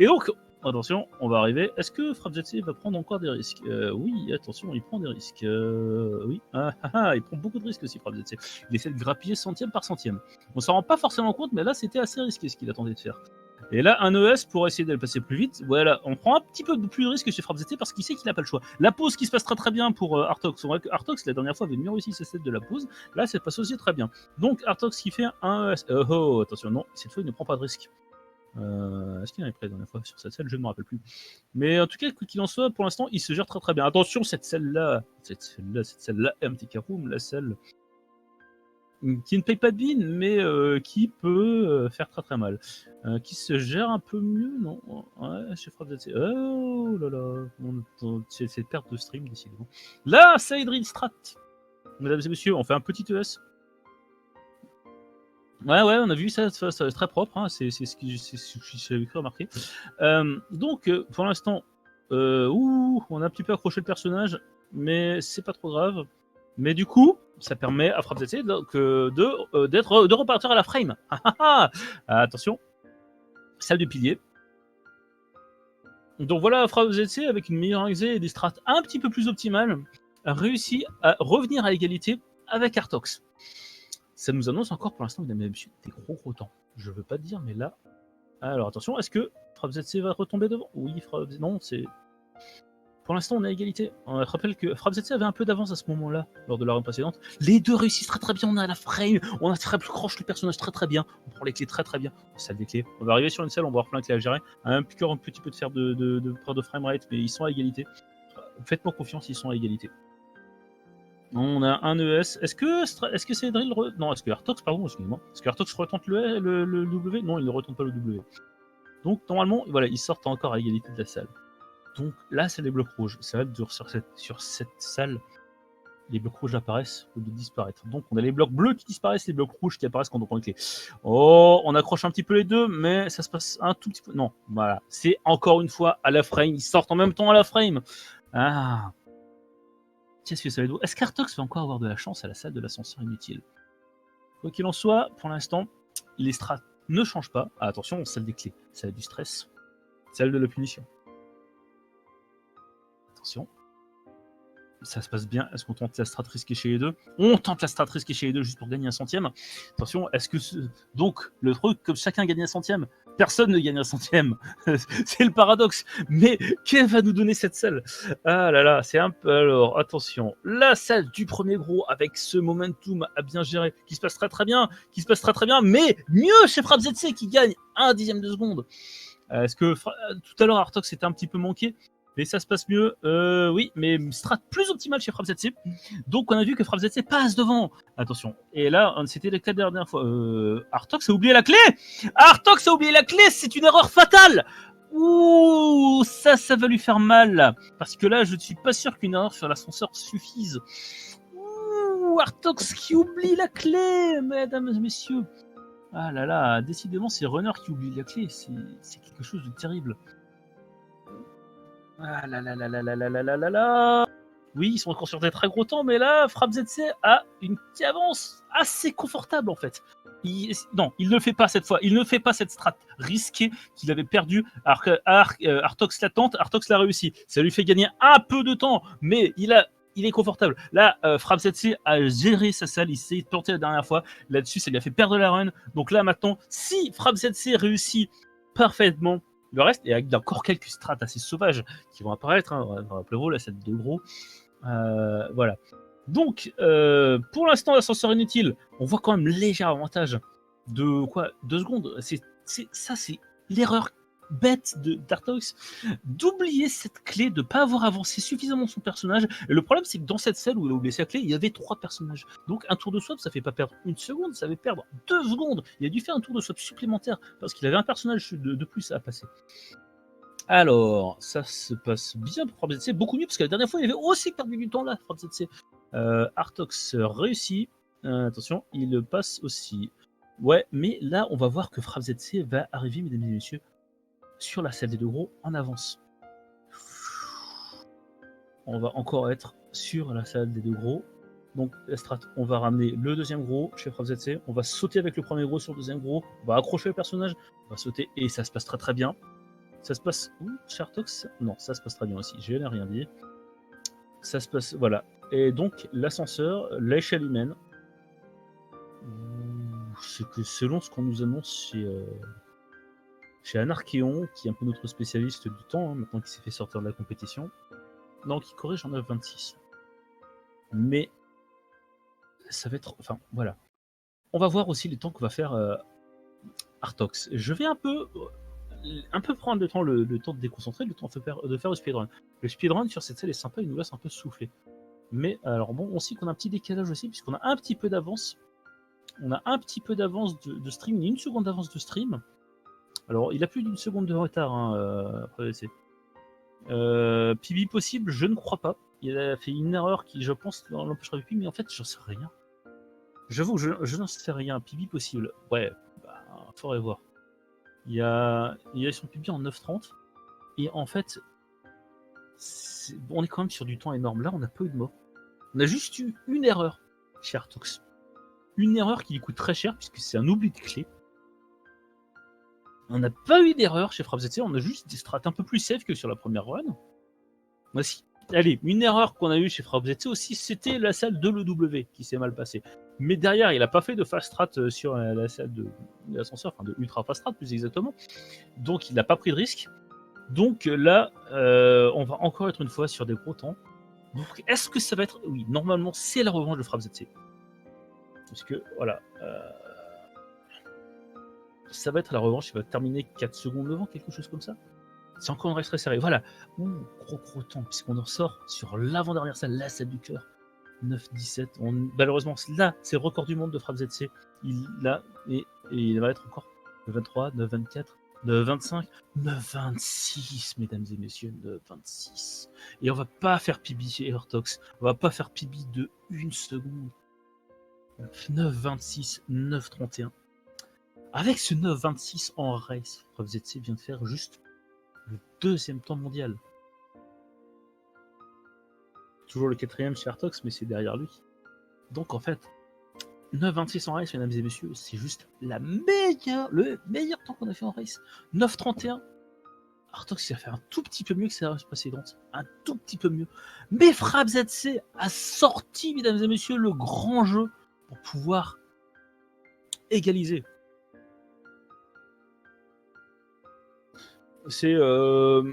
S1: Et donc, attention, on va arriver. Est-ce que Frappe ZC va prendre encore des risques? Oui, attention, il prend des risques. Oui, il prend beaucoup de risques aussi, Frappe ZC. Il essaie de grappiller centième par centième. On s'en rend pas forcément compte, mais là, c'était assez risqué ce qu'il a tenté de faire. Et là, un ES pour essayer de le passer plus vite. Voilà, on prend un petit peu plus de risque chez Frappe ZC parce qu'il sait qu'il n'a pas le choix. La pause qui se passe très très bien pour Artox. On voit que Artox, la dernière fois, avait mieux réussi ses sets de la pause. Là, ça passe aussi très bien. Donc, Artox qui fait un ES. Attention, non, cette fois, il ne prend pas de risque. Est-ce qu'il en est prêt la dernière fois sur cette selle? Je ne me rappelle plus. Mais en tout cas, quoi qu'il en soit, pour l'instant, il se gère très très bien. Attention, cette selle-là, MTK Room, la selle qui ne paye pas de bin, mais qui peut faire très très mal. Qui se gère un peu mieux, non? Ouais, chez Frappe ZC. Oh là là, c'est cette perte de stream, décidément. Là, side drill strat. Mesdames et messieurs, on fait un petit ES. Ouais, on a vu ça très propre, hein, c'est ce que j'avais cru remarquer. Donc, pour l'instant, on a un petit peu accroché le personnage, mais c'est pas trop grave. Mais du coup, ça permet à Frappe ZC de repartir à la frame. Attention, salle du pilier. Donc voilà, Frappe ZC avec une meilleure exé et des strats un petit peu plus optimales a réussi à revenir à égalité avec Artox. Ça nous annonce encore pour l'instant, mesdames et messieurs, des gros temps. Je veux pas te dire, mais là. Alors attention, est-ce que Frappe ZC va retomber devant? Oui, non, c'est. Pour l'instant, on est à égalité. On rappelle que Frappe ZC avait un peu d'avance à ce moment-là, lors de la run précédente. Les deux réussissent très très bien. On a la frame, on a très proche le personnage très très bien. On prend les clés très très bien. Salle des clés. On va arriver sur une salle, on va avoir plein de clés à gérer. Un petit peu de faire de peur de framerate, mais ils sont à égalité. Faites-moi confiance, ils sont à égalité. On a un ES. Est-ce que c'est Drill Non, est-ce que Artox, pardon, excusez-moi. Est-ce que Artox retente le W? Non, il ne retente pas le W. Donc, normalement, voilà, ils sortent encore à égalité de la salle. Donc là, c'est les blocs rouges. C'est vrai que sur cette salle, les blocs rouges apparaissent au lieu de disparaître. Donc on a les blocs bleus qui disparaissent, les blocs rouges qui apparaissent quand on prend les clés. Oh, on accroche un petit peu les deux, mais ça se passe un tout petit peu. Non, voilà. C'est encore une fois à la frame. Ils sortent en même temps à la frame. Ah. Qu'est-ce que ça veut dire? Est-ce qu'Artox va encore avoir de la chance à la salle de l'ascenseur inutile? Quoi qu'il en soit, pour l'instant, les strats ne changent pas. Ah, attention, salle des clés. Salle du stress. Salle de la punition. Attention. Ça se passe bien. Est-ce qu'on tente la strat risquée chez les deux? On tente la strat risquée chez les deux juste pour gagner un centième. Attention, est-ce que donc le truc, comme chacun gagne un centième, personne ne gagne un centième. C'est le paradoxe. Mais qu'est-ce va nous donner cette salle? Ah là là, c'est un peu. Alors, attention. La salle du premier gros avec ce momentum à bien gérer, qui se passe très très bien, mais mieux chez Frappe ZC qui gagne un dixième de seconde. Est-ce que tout à l'heure Artox était un petit peu manqué? Mais ça se passe mieux, oui, mais strat plus optimal chez Frappe ZC. Donc on a vu que Frappe ZC passe devant. Attention. Et là, c'était la dernière fois. Artox a oublié la clé. Artox a oublié la clé. C'est une erreur fatale. Ouh, ça va lui faire mal. Parce que là, je ne suis pas sûr qu'une erreur sur l'ascenseur suffise. Ouh, Artox qui oublie la clé, mesdames et messieurs. Ah là là, décidément, c'est Runner qui oublie la clé. C'est quelque chose de terrible. Ah là là là là là là là là là là. Oui, ils sont encore sur des très gros temps, mais là, Frappe ZC a une petite avance assez confortable en fait. Non, il ne le fait pas cette fois. Il ne fait pas cette strat risquée qu'il avait perdue. Alors que Artox la tente, Artox l'a réussi. Ça lui fait gagner un peu de temps, mais il est confortable. Là, Frappe ZC a géré sa salle. Il s'est planté la dernière fois. Là-dessus, ça lui a fait perdre la run. Donc là, maintenant, si Frappe ZC réussit parfaitement le reste, et avec encore quelques strats assez sauvages qui vont apparaître, hein, rappelez-vous, là, cette de gros. Voilà. Donc, pour l'instant, l'ascenseur inutile, on voit quand même léger avantage de quoi 2 secondes. C'est l'erreur bête d'Artox d'oublier cette clé, de ne pas avoir avancé suffisamment son personnage. Et le problème, c'est que dans cette salle où il a oublié sa clé, il y avait 3 personnages. Donc, un tour de swap, ça fait pas perdre 1 seconde, ça fait perdre 2 secondes. Il a dû faire un tour de swap supplémentaire parce qu'il avait un personnage de plus à passer. Alors, ça se passe bien pour FrappZC, beaucoup mieux, parce que la dernière fois, il avait aussi perdu du temps là, FrappZC. Artox réussit. Attention, il passe aussi. Ouais, mais là, on va voir que FrappZC va arriver, mesdames et messieurs, sur la salle des 2 gros en avance. On va encore être sur la salle des 2 gros. Donc, la strat, on va ramener le deuxième gros chez FrappZC. On va sauter avec le premier gros sur le deuxième gros. On va accrocher le personnage. On va sauter et ça se passe très très bien. Ça se passe où, Chartox? Non, ça se passe très bien aussi. Je n'ai rien dit. Ça se passe, voilà. Et donc, l'ascenseur, l'échelle humaine, c'est que selon ce qu'on nous annonce chez Anarchéon, qui est un peu notre spécialiste du temps, hein, maintenant qu'il s'est fait sortir de la compétition, non, qui corrige en 9,26. Mais ça va être. Enfin, voilà. On va voir aussi les temps que va faire Artox. Je vais un peu prendre le temps de déconcentrer, le temps de faire le speedrun. Le speedrun sur cette salle est sympa, il nous laisse un peu souffler. Mais alors bon, on sait qu'on a un petit décalage aussi, puisqu'on a un petit peu d'avance. On a un petit peu d'avance de stream, il y a 1 seconde d'avance de stream. Alors, il a plus d'1 seconde de retard, hein, après l'essai. PB possible, je ne crois pas. Il a fait une erreur qui, je pense, l'empêchera de PB, mais en fait, j'en sais rien. J'avoue, je n'en sais rien. PB possible, ouais, bah, faudrait voir. Il y a son PB en 9,30. Et en fait, on est quand même sur du temps énorme. Là, on n'a pas eu de mort. On a juste eu une erreur chez Artox. Une erreur qui lui coûte très cher, puisque c'est un oubli de clé. On n'a pas eu d'erreur chez FrappZC, on a juste des strats un peu plus safe que sur la première run. Voici. Allez, une erreur qu'on a eue chez FrappZC aussi, c'était la salle de l'EW qui s'est mal passée. Mais derrière, il n'a pas fait de fast strat sur la salle de l'ascenseur, enfin de ultra fast strat plus exactement. Donc il n'a pas pris de risque. Donc là, on va encore être une fois sur des gros temps. Donc est-ce que ça va être... Oui, normalement, c'est la revanche de FrappZC. Parce que, voilà... ça va être la revanche, il va terminer 4 secondes devant, quelque chose comme ça. C'est encore une race très serrée. Voilà. Gros temps, puisqu'on en sort sur l'avant-dernière salle, la salle du cœur. 9-17. Malheureusement, là, c'est le record du monde de FrappZC. Et il va être encore 9-23, 9-24, 9-25, 9-26, mesdames et messieurs, 9-26. Et on va pas faire PB chez Airtox. On va pas faire PB de 1 seconde. 9-26, 9-31. Avec ce 9-26 en race, FrappZC vient de faire juste le 2e temps mondial. Toujours le 4e chez Artox, mais c'est derrière lui. Donc en fait, 9-26 en race, mesdames et messieurs, c'est juste le meilleur temps qu'on a fait en race. 9-31. Artox il a fait un tout petit peu mieux que ses races précédentes. Un tout petit peu mieux. Mais FrappZC a sorti, mesdames et messieurs, le grand jeu pour pouvoir égaliser. C'est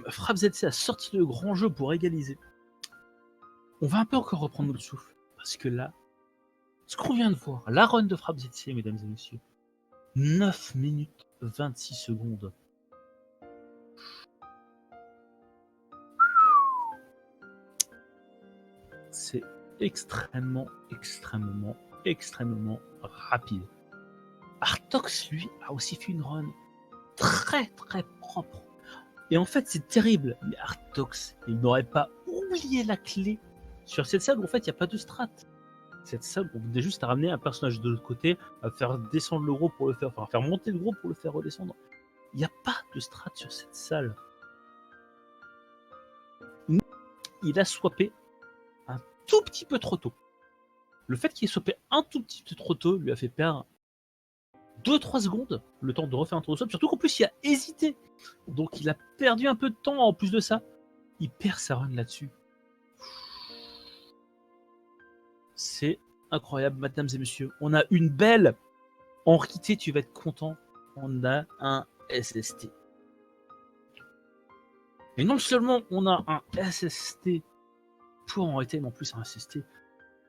S1: FrappZC a sorti le grand jeu pour égaliser. On va un peu encore reprendre notre souffle, parce que là, ce qu'on vient de voir, la run de FrappZC, mesdames et messieurs, 9 minutes 26 secondes. C'est extrêmement rapide. Artox, lui, a aussi fait une run très propre. Et en fait, c'est terrible. Mais Artox, il n'aurait pas oublié la clé sur cette salle où en fait, il n'y a pas de strat. cette salle, on venait juste à ramener un personnage de l'autre côté, à faire descendre le gros pour le faire, enfin, à faire monter le gros pour le faire redescendre. Il n'y a pas de strat sur cette salle. Il a swappé un tout petit peu trop tôt. Le fait qu'il ait swappé un tout petit peu trop tôt lui a fait perdre 2-3 secondes, le temps de refaire un tour de swap, surtout qu'en plus il a hésité. Donc il a perdu un peu de temps en plus de ça. Il perd sa run là-dessus. C'est incroyable, mesdames et messieurs. On a une belle Henri, tu vas être content. On a un SST. Et non seulement on a un SST pour Henri, mais en plus un SST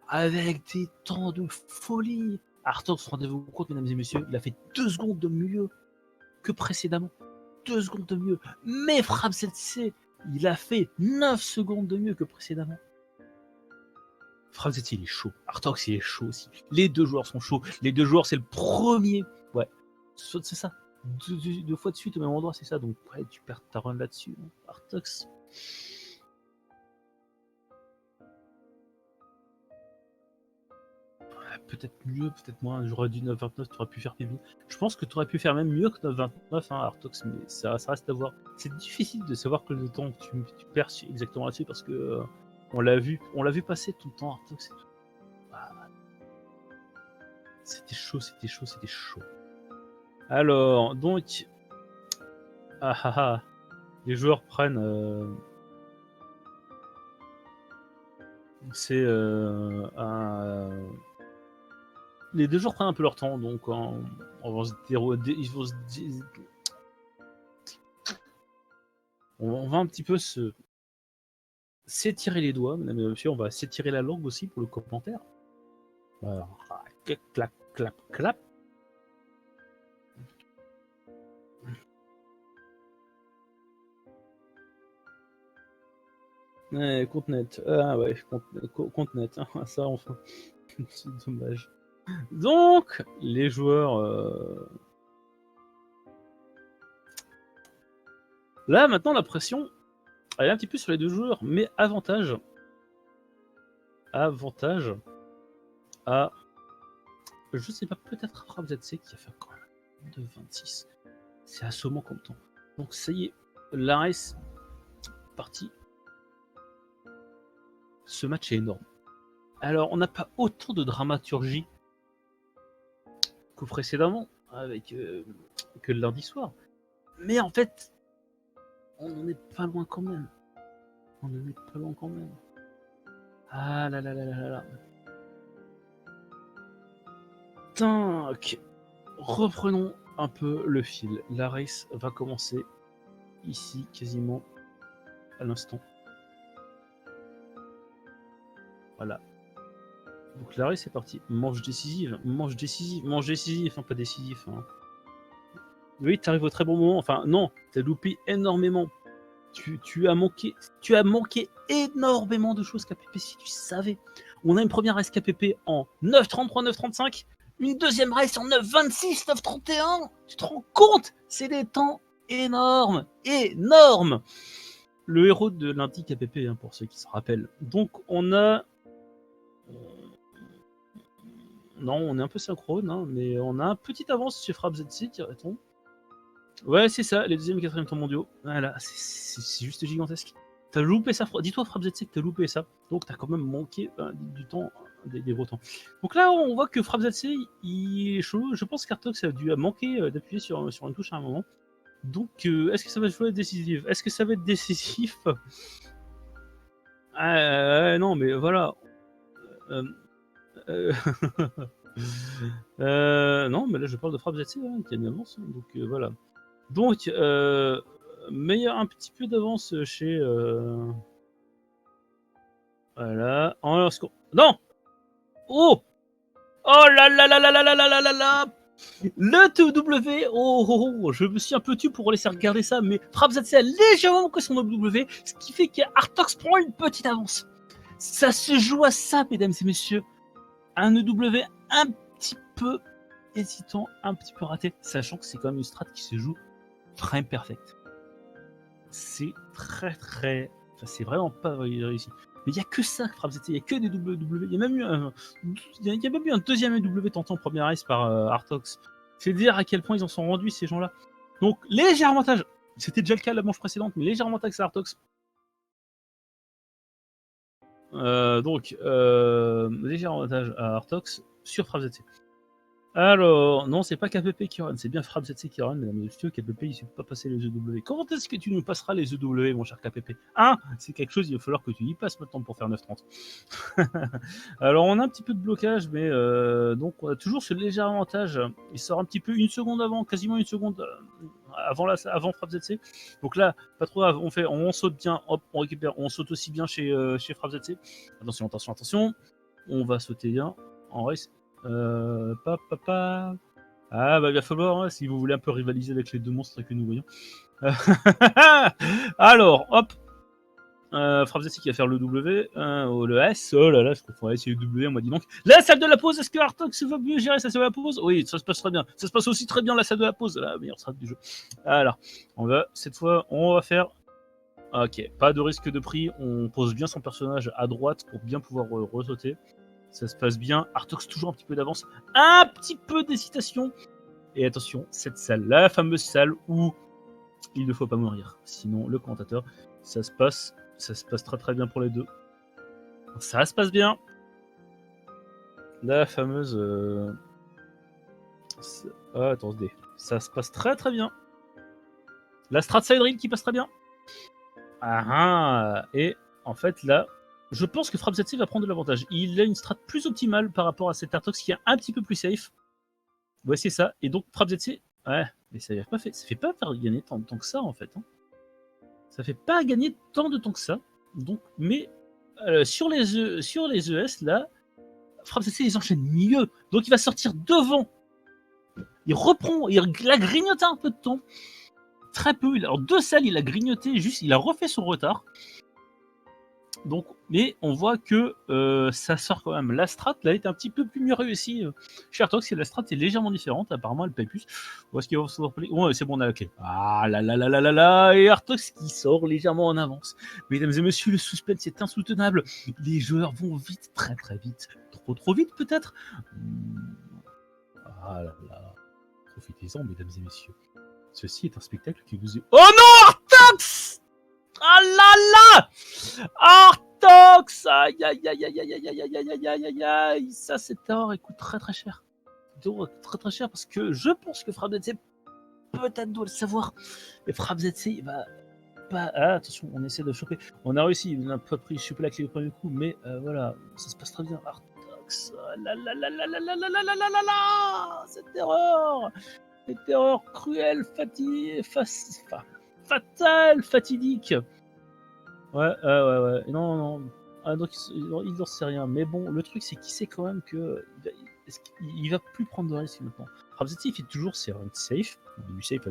S1: avec des temps de folie. Artox, rendez-vous compte, mesdames et messieurs, il a fait 2 secondes de mieux que précédemment. 2 secondes de mieux. Mais Frappe ZC, il a fait 9 secondes de mieux que précédemment. Frappe ZC, il est chaud. Artox, il est chaud aussi. Les deux joueurs sont chauds. Les deux joueurs, c'est le premier. Ouais, c'est ça. 2 fois de suite au même endroit, c'est ça. Donc, ouais, tu perds ta run là-dessus. Hein. Artox. Peut-être mieux, peut-être moins. J'aurais dit 9,29, tu aurais pu faire pipi. Je pense que tu aurais pu faire même mieux que 9,29, hein, Artox, mais ça reste à voir. C'est difficile de savoir que le temps que tu perds exactement là-dessus parce que on l'a vu passer tout le temps, Artox. Et tout. Ah, c'était chaud. Alors, donc, les joueurs prennent. C'est les deux joueurs prennent un peu leur temps, donc on va se on va un petit peu s'étirer les doigts, mesdames et messieurs, on va s'étirer la langue aussi pour le commentaire. Alors, clap, clap, clap. Ouais, compte net. Ah ouais, compte net. Ça, enfin. C'est dommage. Donc, les joueurs. Là, maintenant, la pression, elle est un petit peu sur les deux joueurs, mais avantage à. Je sais pas, peut-être Frappe ZC qui a fait quand même 2,26. C'est assommant comme temps. Donc, ça y est, la race partie. Ce match est énorme. Alors, on n'a pas autant de dramaturgie que précédemment, avec que le lundi soir. Mais en fait, on n'en est pas loin quand même. Ah là là là là là. Tac. Reprenons un peu le fil. La race va commencer ici, quasiment à l'instant. Voilà. Donc la race est partie. Manche décisive, hein, pas décisif. Hein. Oui, tu arrives au très bon moment. Enfin, non, t'as loupé énormément. Tu as manqué énormément de choses KPP si tu savais. On a une première race KPP en 9,33, 9,35. Une deuxième race en 9,26, 9,31. Tu te rends compte? C'est des temps énormes. Le héros de lundi KPP, hein, pour ceux qui se rappellent. Donc, on a... Non, on est un peu synchrone, hein, mais on a un petit avance chez Frappe ZC, dirait-on. Ouais, c'est ça, les deuxième et quatrième temps mondiaux. Voilà, c'est juste gigantesque. T'as loupé ça, dis-toi Frappe ZC que t'as loupé ça. Donc t'as quand même manqué du temps, des gros temps. Donc là, on voit que Frappe ZC, il est chaud. Je pense qu'Artox a dû manquer d'appuyer sur une touche à un moment. Donc, est-ce que ça va jouer décisif? Est-ce que ça va être décisif? Non, mais voilà. Non, mais là, je parle de Frappe ZC, hein, qui a une avance. Hein, donc, voilà. Donc, meilleur un petit peu d'avance chez... Voilà. Non! Oh! Oh là là là là là là là là là là! Le TW! Oh, je me suis un peu tué pour laisser regarder ça, mais Frappe ZC a légèrement manqué son W, ce qui fait qu'Artox prend une petite avance. Ça se joue à ça, mesdames et messieurs. Un EW un petit peu hésitant, un petit peu raté, sachant que c'est quand même une strat qui se joue frame perfect. C'est très très Enfin, c'est vraiment pas réussi. Mais il n'y a que ça, FrapZC, il n'y a que des W. Il y a même eu un deuxième W tenté en première race par Artox. C'est dire à quel point ils en sont rendus, ces gens-là. Donc, léger avantage. C'était déjà le cas la manche précédente, mais léger avantage à Artox. Léger avantage à Artox sur FrapZC. Alors, non, c'est pas KPP qui run, c'est bien FrapZC qui run, mesdames et messieurs. KPP, il ne sait pas passer les EW. Quand est-ce que tu nous passeras les EW, mon cher KPP? Hein? C'est quelque chose, il va falloir que tu y passes maintenant pour faire 9,30. Alors, on a un petit peu de blocage, mais donc, on a toujours ce léger avantage. Il sort un petit peu une seconde avant, quasiment une seconde avant FrapZC. Donc là, pas trop grave, on saute bien, hop, on récupère, on saute aussi bien chez FrapZC. Attention, attention, attention. On va sauter bien en race. Ah bah il va falloir, hein, si vous voulez un peu rivaliser avec les deux monstres que nous voyons. Alors, hop, FrapZC qui va faire le W, le S, oh là là, je confonds S et le W, on m'a dit donc. La salle de la pause, est-ce que Artox va mieux gérer sa salle de la pause? Oui, ça se passe très bien. Ça se passe aussi très bien la salle de la pause, la meilleure salle du jeu. Alors, cette fois, on va faire... Ok, pas de risque de prix, on pose bien son personnage à droite pour bien pouvoir ressauter. Ça se passe bien. Artox toujours un petit peu d'avance. Un petit peu d'hésitation. Et attention, cette salle, la fameuse salle où il ne faut pas mourir. Sinon, le commentateur, ça se passe très très bien pour les deux. Ça se passe bien. La fameuse... attendez. Ça se passe très très bien. La strat side rail qui passe très bien. Et en fait, là, je pense que FrapZC va prendre de l'avantage. Il a une strat plus optimale par rapport à cet Artox qui est un petit peu plus safe. Ouais, c'est ça. Et donc, FrapZC, ouais, mais ça fait pas gagner tant de temps que ça, en fait. Hein. Ça fait pas gagner tant de temps que ça. Donc, mais sur les ES, là, FrapZC, ils enchaînent mieux. Donc, il va sortir devant. Il reprend, il a grignoté un peu de temps. Très peu. Alors, deux salles, il a grignoté, juste, il a refait son retard. Donc, mais on voit que ça sort quand même. La strat là est un petit peu plus mieux réussie chez Artox, et la strat est légèrement différente. Apparemment, elle paye plus. Où est-ce qu'il va se rappeler? Ouais, c'est bon, on a la clé. Ah là là là là là là. Et Artox qui sort légèrement en avance. Mesdames et messieurs, le suspense est insoutenable. Les joueurs vont vite, très très vite. Trop vite peut-être. Ah là là. Profitez-en, mesdames et messieurs. Ceci est un spectacle qui vous est... Oh non, Artox! Ah là là! Artox! Aïe aïe aïe aïe aïe aïe aïe aïe aïe aïe aïe aïe! Ça, cette erreur, elle coûte très très cher. Très très cher parce que je pense que FrapZC peut-être doit le savoir. Mais FrapZC, il va pas. Ah, attention, on essaie de choper. On a réussi, on n'a pas pris choper la clé au premier coup, mais voilà, ça se passe très bien. Artox, la la la la la la la la la la la la! Cette erreur cruelle, fatale, fatidique. Ouais. Non. Ah, donc il n'en sait rien. Mais bon, le truc, c'est qu'il sait quand même que il va plus prendre de risques maintenant. FrapZC, il fait toujours ses runs safe. Du safe à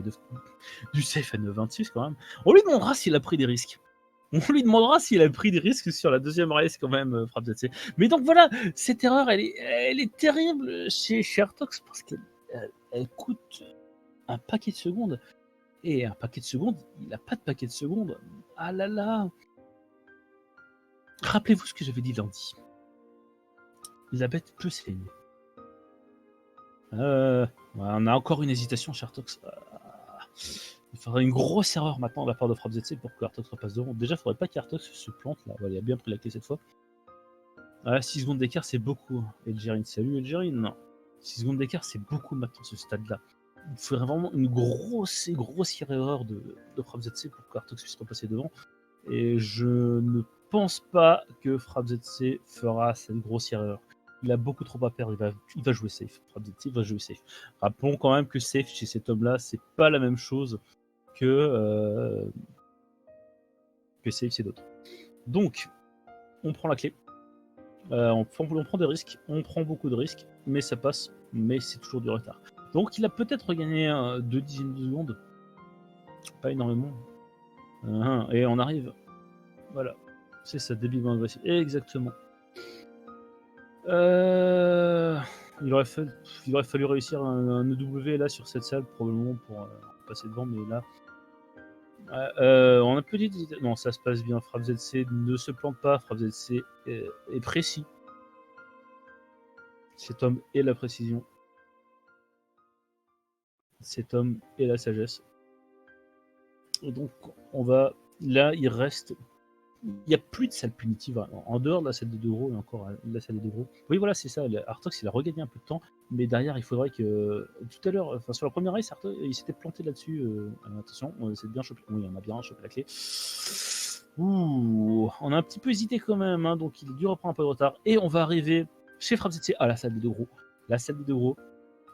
S1: 9,26 quand même. On lui demandera s'il a pris des risques. On lui demandera s'il a pris des risques sur la deuxième race quand même, FrapZC. Mais donc voilà, cette erreur, elle est terrible chez Artox parce qu'elle coûte un paquet de secondes. Et un paquet de secondes, il n'a pas de paquet de secondes. Ah là là! Rappelez-vous ce que j'avais dit lundi. La bête peut saigner. On a encore une hésitation chez Artox. Il faudrait une grosse erreur maintenant de la part de FrapZC pour que Artox repasse devant. Déjà, il ne faudrait pas qu'Artox se plante là. Voilà, il a bien pris la clé cette fois. 6 secondes d'écart, c'est beaucoup. Elgerine, salut Elgerine. Non. 6 secondes d'écart, c'est beaucoup maintenant, ce stade-là. Il faudrait vraiment une grossière erreur de FrapZC pour qu'Artox puisse repasser devant. Et je ne pense pas que FrapZC fera cette grossière erreur. Il a beaucoup trop à perdre, il va jouer safe. FrapZC va jouer safe. Rappelons quand même que safe chez cet homme-là, c'est pas la même chose que safe chez d'autres. Donc, on prend la clé. On prend des risques, on prend beaucoup de risques, mais ça passe, mais c'est toujours du retard. Donc il a peut-être regagné 2 dixièmes de seconde, pas énormément. Et on arrive. Voilà, c'est ça, débilement agressif. Exactement. Il aurait fallu réussir un EW là sur cette salle, probablement pour passer devant, mais là, On a petit... Non, ça se passe bien. Frappe ZC ne se plante pas. Frappe ZC est précis. Cet homme est la précision. Cet homme est la sagesse. Et donc, on va... Là, il reste... Il n'y a plus de salle punitive en dehors de la salle des 2 gros et encore la salle des 2 gros. Oui, voilà, c'est ça. Artox, il a regagné un peu de temps, mais derrière, il faudrait que tout à l'heure, enfin sur la première race, Artox, il s'était planté là-dessus. Attention, on essaie de bien choper. Oui, on a bien chopé la clé. Ouh, on a un petit peu hésité quand même, hein, donc il est dû reprendre un peu de retard. Et on va arriver chez Frappe ZC à la salle des 2 gros. La salle des 2 gros,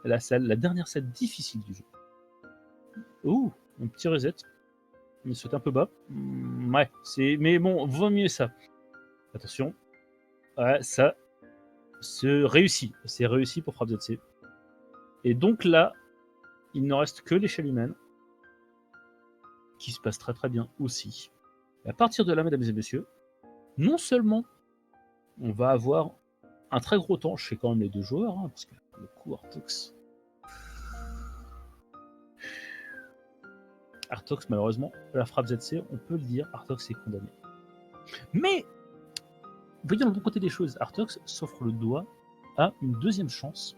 S1: la dernière salle difficile du jeu. Ouh, un petit reset. Il saute un peu bas. Ouais, mais bon, vaut mieux ça. Attention. Ouais, ça se réussit. C'est réussi pour Frappe ZC. Et donc là, il ne reste que l'échelle humaine, qui se passe très très bien aussi. Et à partir de là, mesdames et messieurs, non seulement on va avoir un très gros temps chez quand même les 2 joueurs, hein, parce que le coup Artox, malheureusement, la Frappe ZC, on peut le dire, Artox est condamné. Mais, voyons le bon côté des choses, Artox s'offre le doigt à une deuxième chance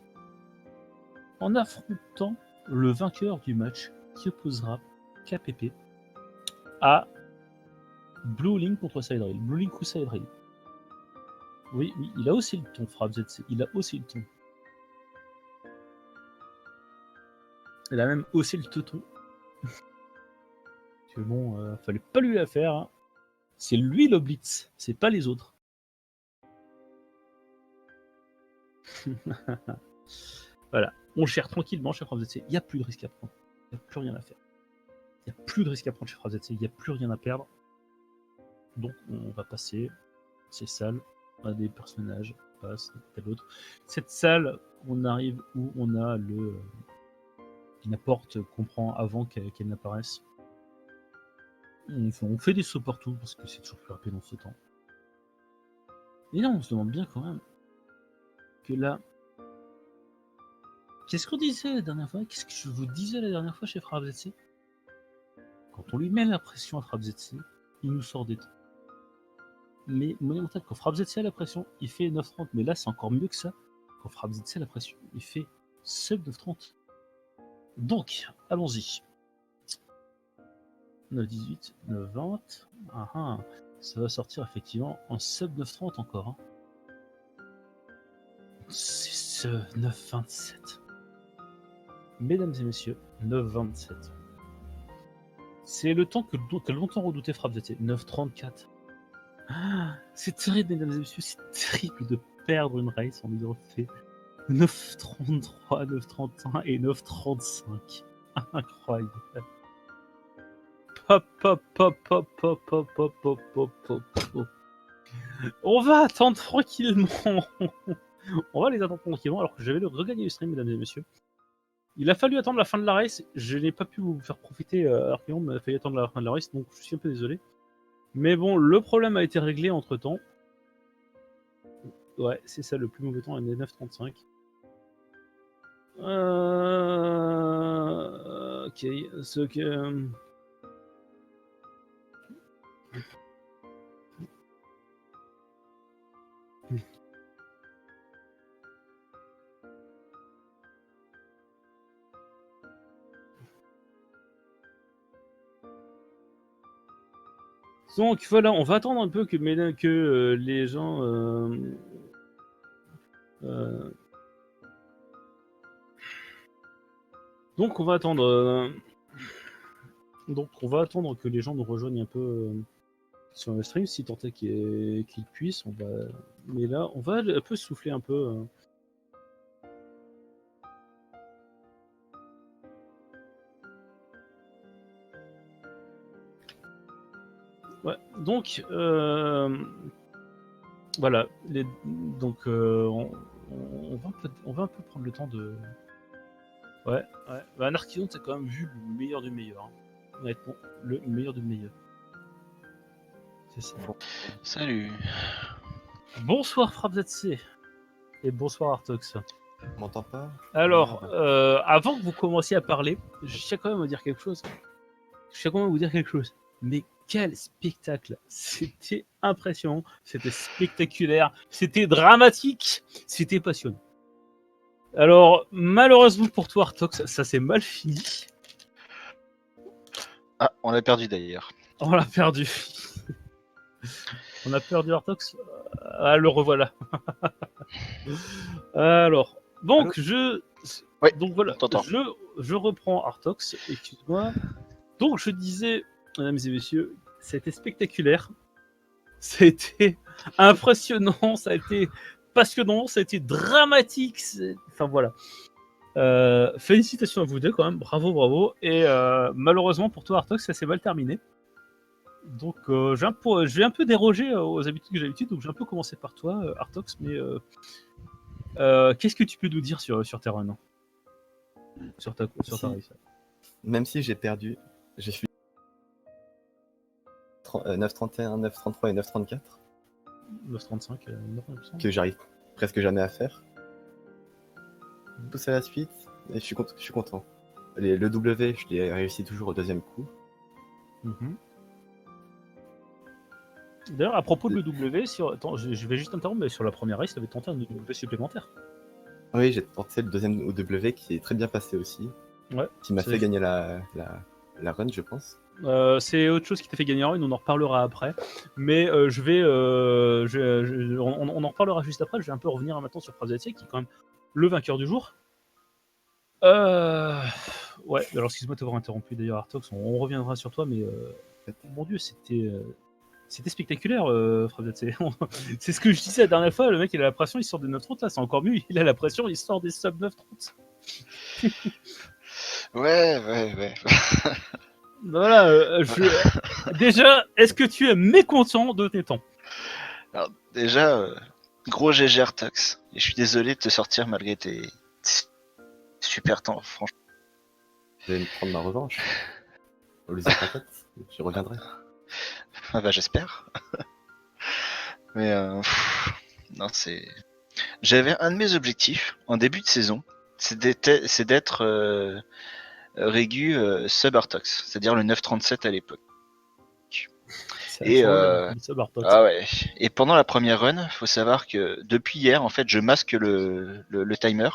S1: en affrontant le vainqueur du match qui opposera KPP à Blue Link contre Side Rail. Blue Link ou Side Rail. Oui, il a aussi le ton, Frappe ZC. Il a aussi le ton. Il a même aussi le teuton. Que bon, fallait pas lui la faire. Hein. C'est lui le blitz, c'est pas les autres. Voilà, on gère tranquillement chez Frappe ZC. Il n'y a plus de risque à prendre. Il n'y a plus rien à faire. Il n'y a plus de risque à prendre chez Frappe ZC. Il n'y a plus rien à perdre. Donc on va passer ces salles à des personnages. Passe tel autre. Cette salle, on arrive où on a la porte qu'on prend avant qu'elle n'apparaisse. On fait des sauts partout parce que c'est toujours plus rapide dans ce temps. Et là, on se demande bien quand même que là. Qu'est-ce qu'on disait la dernière fois? Qu'est-ce que je vous disais la dernière fois chez Frappe ZC? Quand on lui met la pression à Frappe ZC, il nous sort des temps. Mais monumental, quand Frappe ZC a la pression, il fait 9,30. Mais là, c'est encore mieux que ça. Quand Frappe ZC a la pression, il fait sub 9,30. Donc, allons-y. 9,18, 9,20. Ah ah, ça va sortir effectivement en sub 9,30 encore. Hein. C'est ce 9,27. Mesdames et messieurs, 9,27. C'est le temps que longtemps redouté Frappe ZC. 9,34. Ah, c'est terrible, mesdames et messieurs, c'est terrible de perdre une race en ayant fait 9,33, 9,31 et 9,35. Incroyable. Pop, pop, pop, pop, pop, pop, pop, pop, pop, pop, pop. On va attendre tranquillement. On va les attendre tranquillement alors que je vais regagner le stream, mesdames et messieurs. Il a fallu attendre la fin de la race. Je n'ai pas pu vous faire profiter alors qu'on m'a fallu attendre la fin de la race, donc je suis un peu désolé. Mais bon, le problème a été réglé entre temps. Ouais, c'est ça, le plus mauvais temps, il est 9,35. Ok, ce que. Donc voilà, on va attendre un peu que les gens. Donc on va attendre. Donc on va attendre que les gens nous rejoignent un peu sur le stream, si tant est qu'ils puissent. Mais là, on va un peu souffler un peu. Ouais, donc voilà. Donc on va un peu prendre le temps de. Ouais. Bah, Narkidon, c'est quand même vu le meilleur du meilleur. Hein. Honnêtement, le meilleur du meilleur. C'est ça.
S2: Salut.
S1: Bonsoir Frappe ZC. Et bonsoir Artox.
S3: On m'entend pas?
S1: Alors, avant que vous commenciez à parler, je tiens quand même à dire quelque chose. je sais comment vous dire quelque chose. Mais quel spectacle! C'était impressionnant, c'était spectaculaire, c'était dramatique, c'était passionnant. Alors, malheureusement pour toi, Artox, ça s'est mal fini.
S2: Ah, on l'a perdu d'ailleurs.
S1: On l'a perdu. On a perdu Artox. Ah, le revoilà. Alors, donc
S2: Oui,
S1: donc voilà,
S2: on t'entend.
S1: je reprends Artox. Excuse-moi. Donc je disais, mesdames et messieurs, c'était spectaculaire, ça a été impressionnant, ça a été passionnant, ça a été dramatique. Enfin voilà. Félicitations à vous deux quand même, bravo, bravo. Et malheureusement pour toi Artox, ça s'est mal terminé. Donc je vais un peu déroger aux habitudes que j'ai l'habitude, donc je vais un peu commencer par toi Artox, mais qu'est-ce que tu peux nous dire sur tes runs, sur ta race?
S3: Même si j'ai perdu, je suis 9,31, 9,33 et 9,34
S1: 9,35, non, il me semble.
S3: que j'arrive presque jamais à faire. Pousse à la suite et je suis content. Le W, je l'ai réussi toujours au deuxième coup.
S1: D'ailleurs, à propos de le W, attends, je vais juste interrompre, mais sur la première race, tu avais tenté un W supplémentaire.
S3: Oui, j'ai tenté le deuxième W qui est très bien passé aussi.
S1: Ouais.
S3: Qui m'a fait gagner la run, je pense.
S1: C'est autre chose qui t'a fait gagner la run, on en reparlera après. Mais on en reparlera juste après. Je vais un peu revenir maintenant sur Pravzatier, qui est quand même le vainqueur du jour. Ouais, alors excuse-moi de t'avoir interrompu d'ailleurs, Artox, on reviendra sur toi, mais mon dieu, c'était spectaculaire, Pravzatier. C'est ce que je disais la dernière fois, le mec il a la pression, il sort des 9,30, là c'est encore mieux, il a la pression, il sort des sub 9,30.
S2: Ouais.
S1: Voilà, déjà, est-ce que tu es mécontent de tes temps?
S2: Alors, déjà, gros GG Artox. Et je suis désolé de te sortir malgré tes super temps, franchement.
S3: Je vais me prendre ma revanche. Au lieu de je reviendrai.
S2: Ah bah j'espère. Mais non, c'est. J'avais un de mes objectifs en début de saison, c'est d'être Régu sub Artox, c'est-à-dire le 9,37 à l'époque. Et ah ouais. Et pendant la première run, faut savoir que depuis hier, en fait, je masque le timer.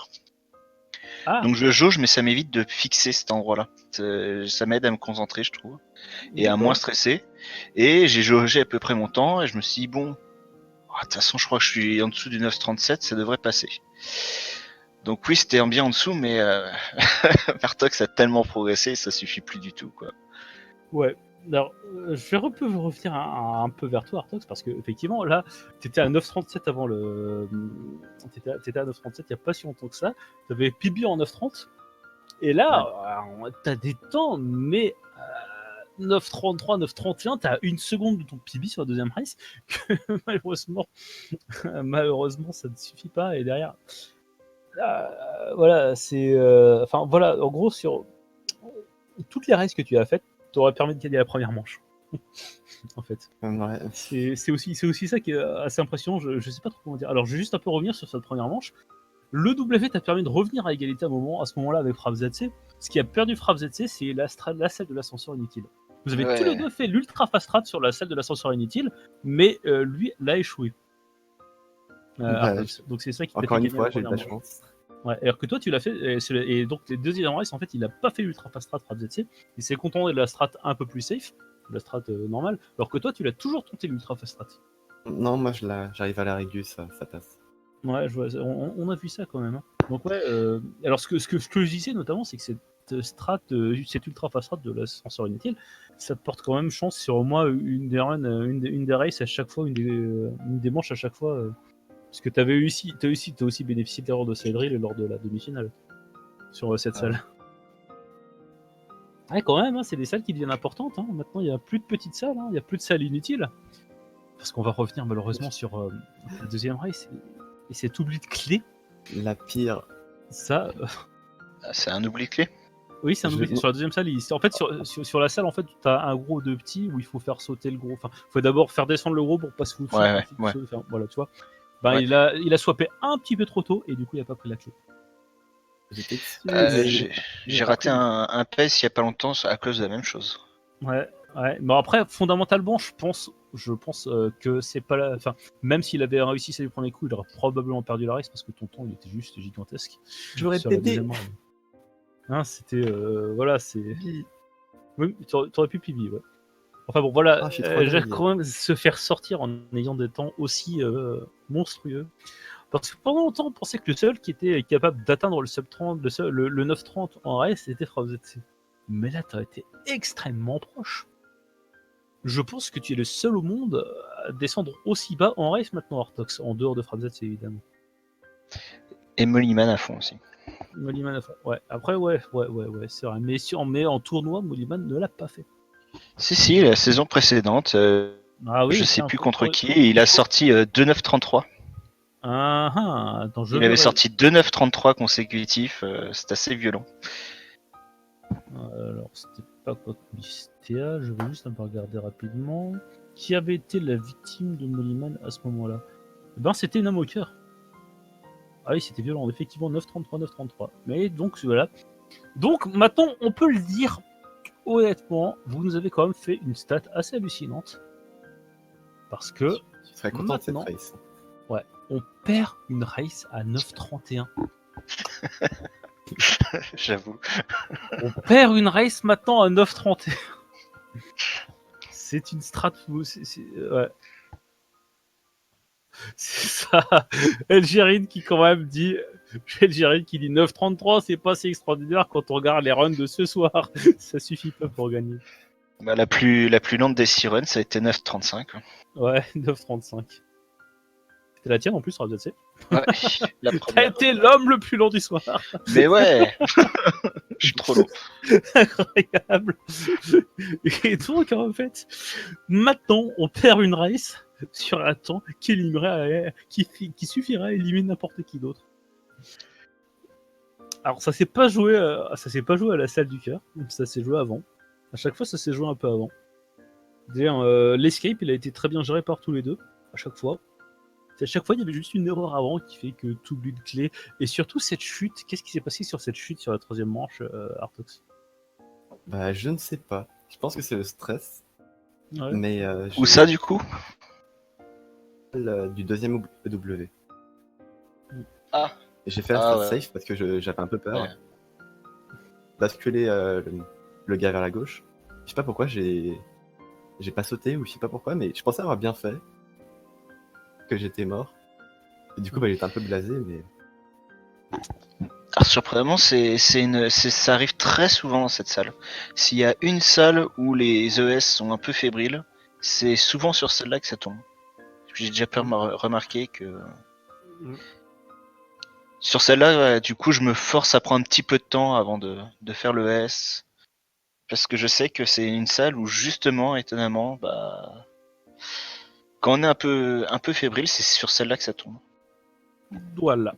S1: Ah.
S2: Donc je jauge, mais ça m'évite de fixer cet endroit-là. Ça m'aide à me concentrer, je trouve, et à moins stresser. Et j'ai jaugé à peu près mon temps, et je me suis dit, bon, de toute façon, je crois que je suis en dessous du 9,37, ça devrait passer. Donc oui, c'était bien en dessous, mais Artox a tellement progressé, ça suffit plus du tout, quoi.
S1: Ouais. Alors, je vais revenir un peu vers toi, Artox, parce que effectivement, là, t'étais à 9,37 avant le. T'étais à 9,37 il n'y a pas si longtemps que ça. T'avais PB en 9,30. Et là, t'as des temps, mais 9,33, 9,31, t'as une seconde de ton PB sur la deuxième race, que malheureusement, ça ne suffit pas. Et derrière, voilà, c'est. Enfin, voilà, en gros, sur toutes les races que tu as faites, t'aurais permis de gagner la première manche. En fait.
S3: Ouais.
S1: C'est aussi ça qui est assez impressionnant, je sais pas trop comment dire. Alors je vais juste un peu revenir sur cette première manche. Le W t'a permis de revenir à égalité à ce moment-là avec Pravzatse. Ce qui a perdu Pravzatse, c'est la salle de l'ascenseur inutile. Vous avez tous les deux fait l'ultra fast strat sur la salle de l'ascenseur inutile, mais lui l'a échoué. Donc c'est ça qui t'a fait gagner.
S3: Encore une fois, j'ai eu de la chance.
S1: Ouais, alors que toi tu l'as fait, et donc les deuxième race en fait il a pas fait l'ultra fast strat Pravzatse, il s'est contenté de la strat un peu plus safe, la strat normale, alors que toi tu l'as toujours tenté l'ultra fast strat.
S3: Non, moi j'arrive à la régu, ça passe.
S1: Ouais, je vois, on a vu ça quand même. Hein. Donc ouais, alors ce que je disais notamment, c'est que cette strat, cette ultra fast strat de l'ascenseur inutile, ça te porte quand même chance sur au moins une des runs, une des races à chaque fois, une des manches à chaque fois. Parce que t'as aussi bénéficié de l'erreur de Cédric lors de la demi-finale sur cette salle. Ouais, quand même, hein, c'est des salles qui deviennent importantes. Hein. Maintenant, il n'y a plus de petites salles, il n'y a plus de salles inutiles. Parce qu'on va revenir malheureusement sur la deuxième race. Et cet oubli de clé.
S3: La pire.
S1: Ça.
S2: C'est un oubli de clé.
S1: Oui, c'est un oubli. Sur la deuxième salle, en fait, sur la salle, en fait, t'as un gros de petit où il faut faire sauter le gros. Enfin, faut d'abord faire descendre le gros pour pas se foutre.
S2: Ouais.
S1: Enfin, voilà, tu vois. Ben, ouais. il a swappé un petit peu trop tôt et du coup, il a pas pris la clé.
S2: J'ai raté un PES il y a pas longtemps à cause de la même chose.
S1: Ouais, ouais. Bon après, fondamentalement, je pense que c'est pas la. Enfin, même s'il avait réussi ça du premier coup, il aurait probablement perdu la race parce que Tonton, il était juste gigantesque.
S3: J'aurais
S1: Sur la
S3: pédé.
S1: deuxième manche. Hein, c'était voilà, c'est. Oui, t'aurais pu pibi, ouais. Enfin bon, voilà,
S3: Ah, je suis trop
S1: j'ai
S3: dingue.
S1: quand même se faire sortir en ayant des temps aussi monstrueux. Parce que pendant longtemps, on pensait que le seul qui était capable d'atteindre le sub 30, le 930 en race, c'était FrappZC. Mais là, t'as été extrêmement proche. Je pense que tu es le seul au monde à descendre aussi bas en race maintenant, Artox, en dehors de FrappZC évidemment.
S2: Et Mollyman à fond aussi.
S1: Mollyman à fond. Ouais, après, ouais, c'est vrai. Mais en tournoi, Mollyman ne l'a pas fait.
S2: Si, la saison précédente,
S1: Ah
S2: je
S1: oui,
S2: sais
S1: tiens,
S2: plus contre qui, il a sorti 2,933.
S1: Attends, je
S2: Il avait
S1: verrai.
S2: sorti 2,933 consécutifs, c'est assez violent.
S1: Alors, c'était pas contre Mystea, je vais juste un peu regarder rapidement. Qui avait été la victime de Mollyman à ce moment-là? Eh ben, c'était Namoker. Ah oui, c'était violent, effectivement, 9,33, 9,33. Mais donc, voilà. Donc, maintenant, on peut le dire, honnêtement, vous nous avez quand même fait une stat assez hallucinante. Parce que,
S3: Je serais content de cette
S1: maintenant,
S3: race.
S1: ouais, on perd une race à 9,31.
S2: J'avoue.
S1: On perd une race maintenant à 9,31. C'est une strat. Ouais. C'est ça. Elgérine qui quand même dit. Elgérine qui dit 9,33, c'est pas si extraordinaire quand on regarde les runs de ce soir. Ça suffit pas pour gagner.
S2: Bah, la plus lente des 6 runs, ça a été 9,35.
S1: Ouais, 9,35. C'était la tienne en plus, RZC.
S2: Ouais, la
S1: T'as
S2: première.
S1: été l'homme le plus long du soir.
S2: Mais ouais, je suis trop long.
S1: Incroyable. Et donc, en fait, maintenant, on perd une race sur un temps qui suffirait à éliminer n'importe qui d'autre. Alors, ça s'est pas joué à la salle du cœur, ça s'est joué avant. À chaque fois, ça s'est joué un peu avant. D'ailleurs, l'escape, il a été très bien géré par tous les deux, à chaque fois. À chaque fois, il y avait juste une erreur avant qui fait que tout but de clé. Et surtout, cette chute, qu'est-ce qui s'est passé sur cette chute sur la troisième manche, Artox?
S3: Bah, je ne sais pas. Je pense que c'est le stress.
S1: Ouais.
S3: Mais
S2: Où ça, du coup?
S3: du deuxième EW.
S2: Ah,
S3: Et j'ai fait la strat
S2: ouais.
S3: safe parce que j'avais un peu peur.
S2: Ouais.
S3: Basculer le gars vers la gauche. Je sais pas pourquoi j'ai pas sauté ou je sais pas pourquoi, mais je pensais avoir bien fait. Que j'étais mort. Et du coup, bah, j'étais un peu blasé, mais
S2: Alors, surprenamment, ça arrive très souvent dans cette salle. S'il y a une salle où les ES sont un peu fébriles, c'est souvent sur celle-là que ça tombe. J'ai déjà pu remarquer que sur celle-là, ouais, du coup, je me force à prendre un petit peu de temps avant de faire le S. Parce que je sais que c'est une salle où, justement, étonnamment, bah, quand on est un peu fébrile, c'est sur celle-là que ça tombe.
S1: Voilà.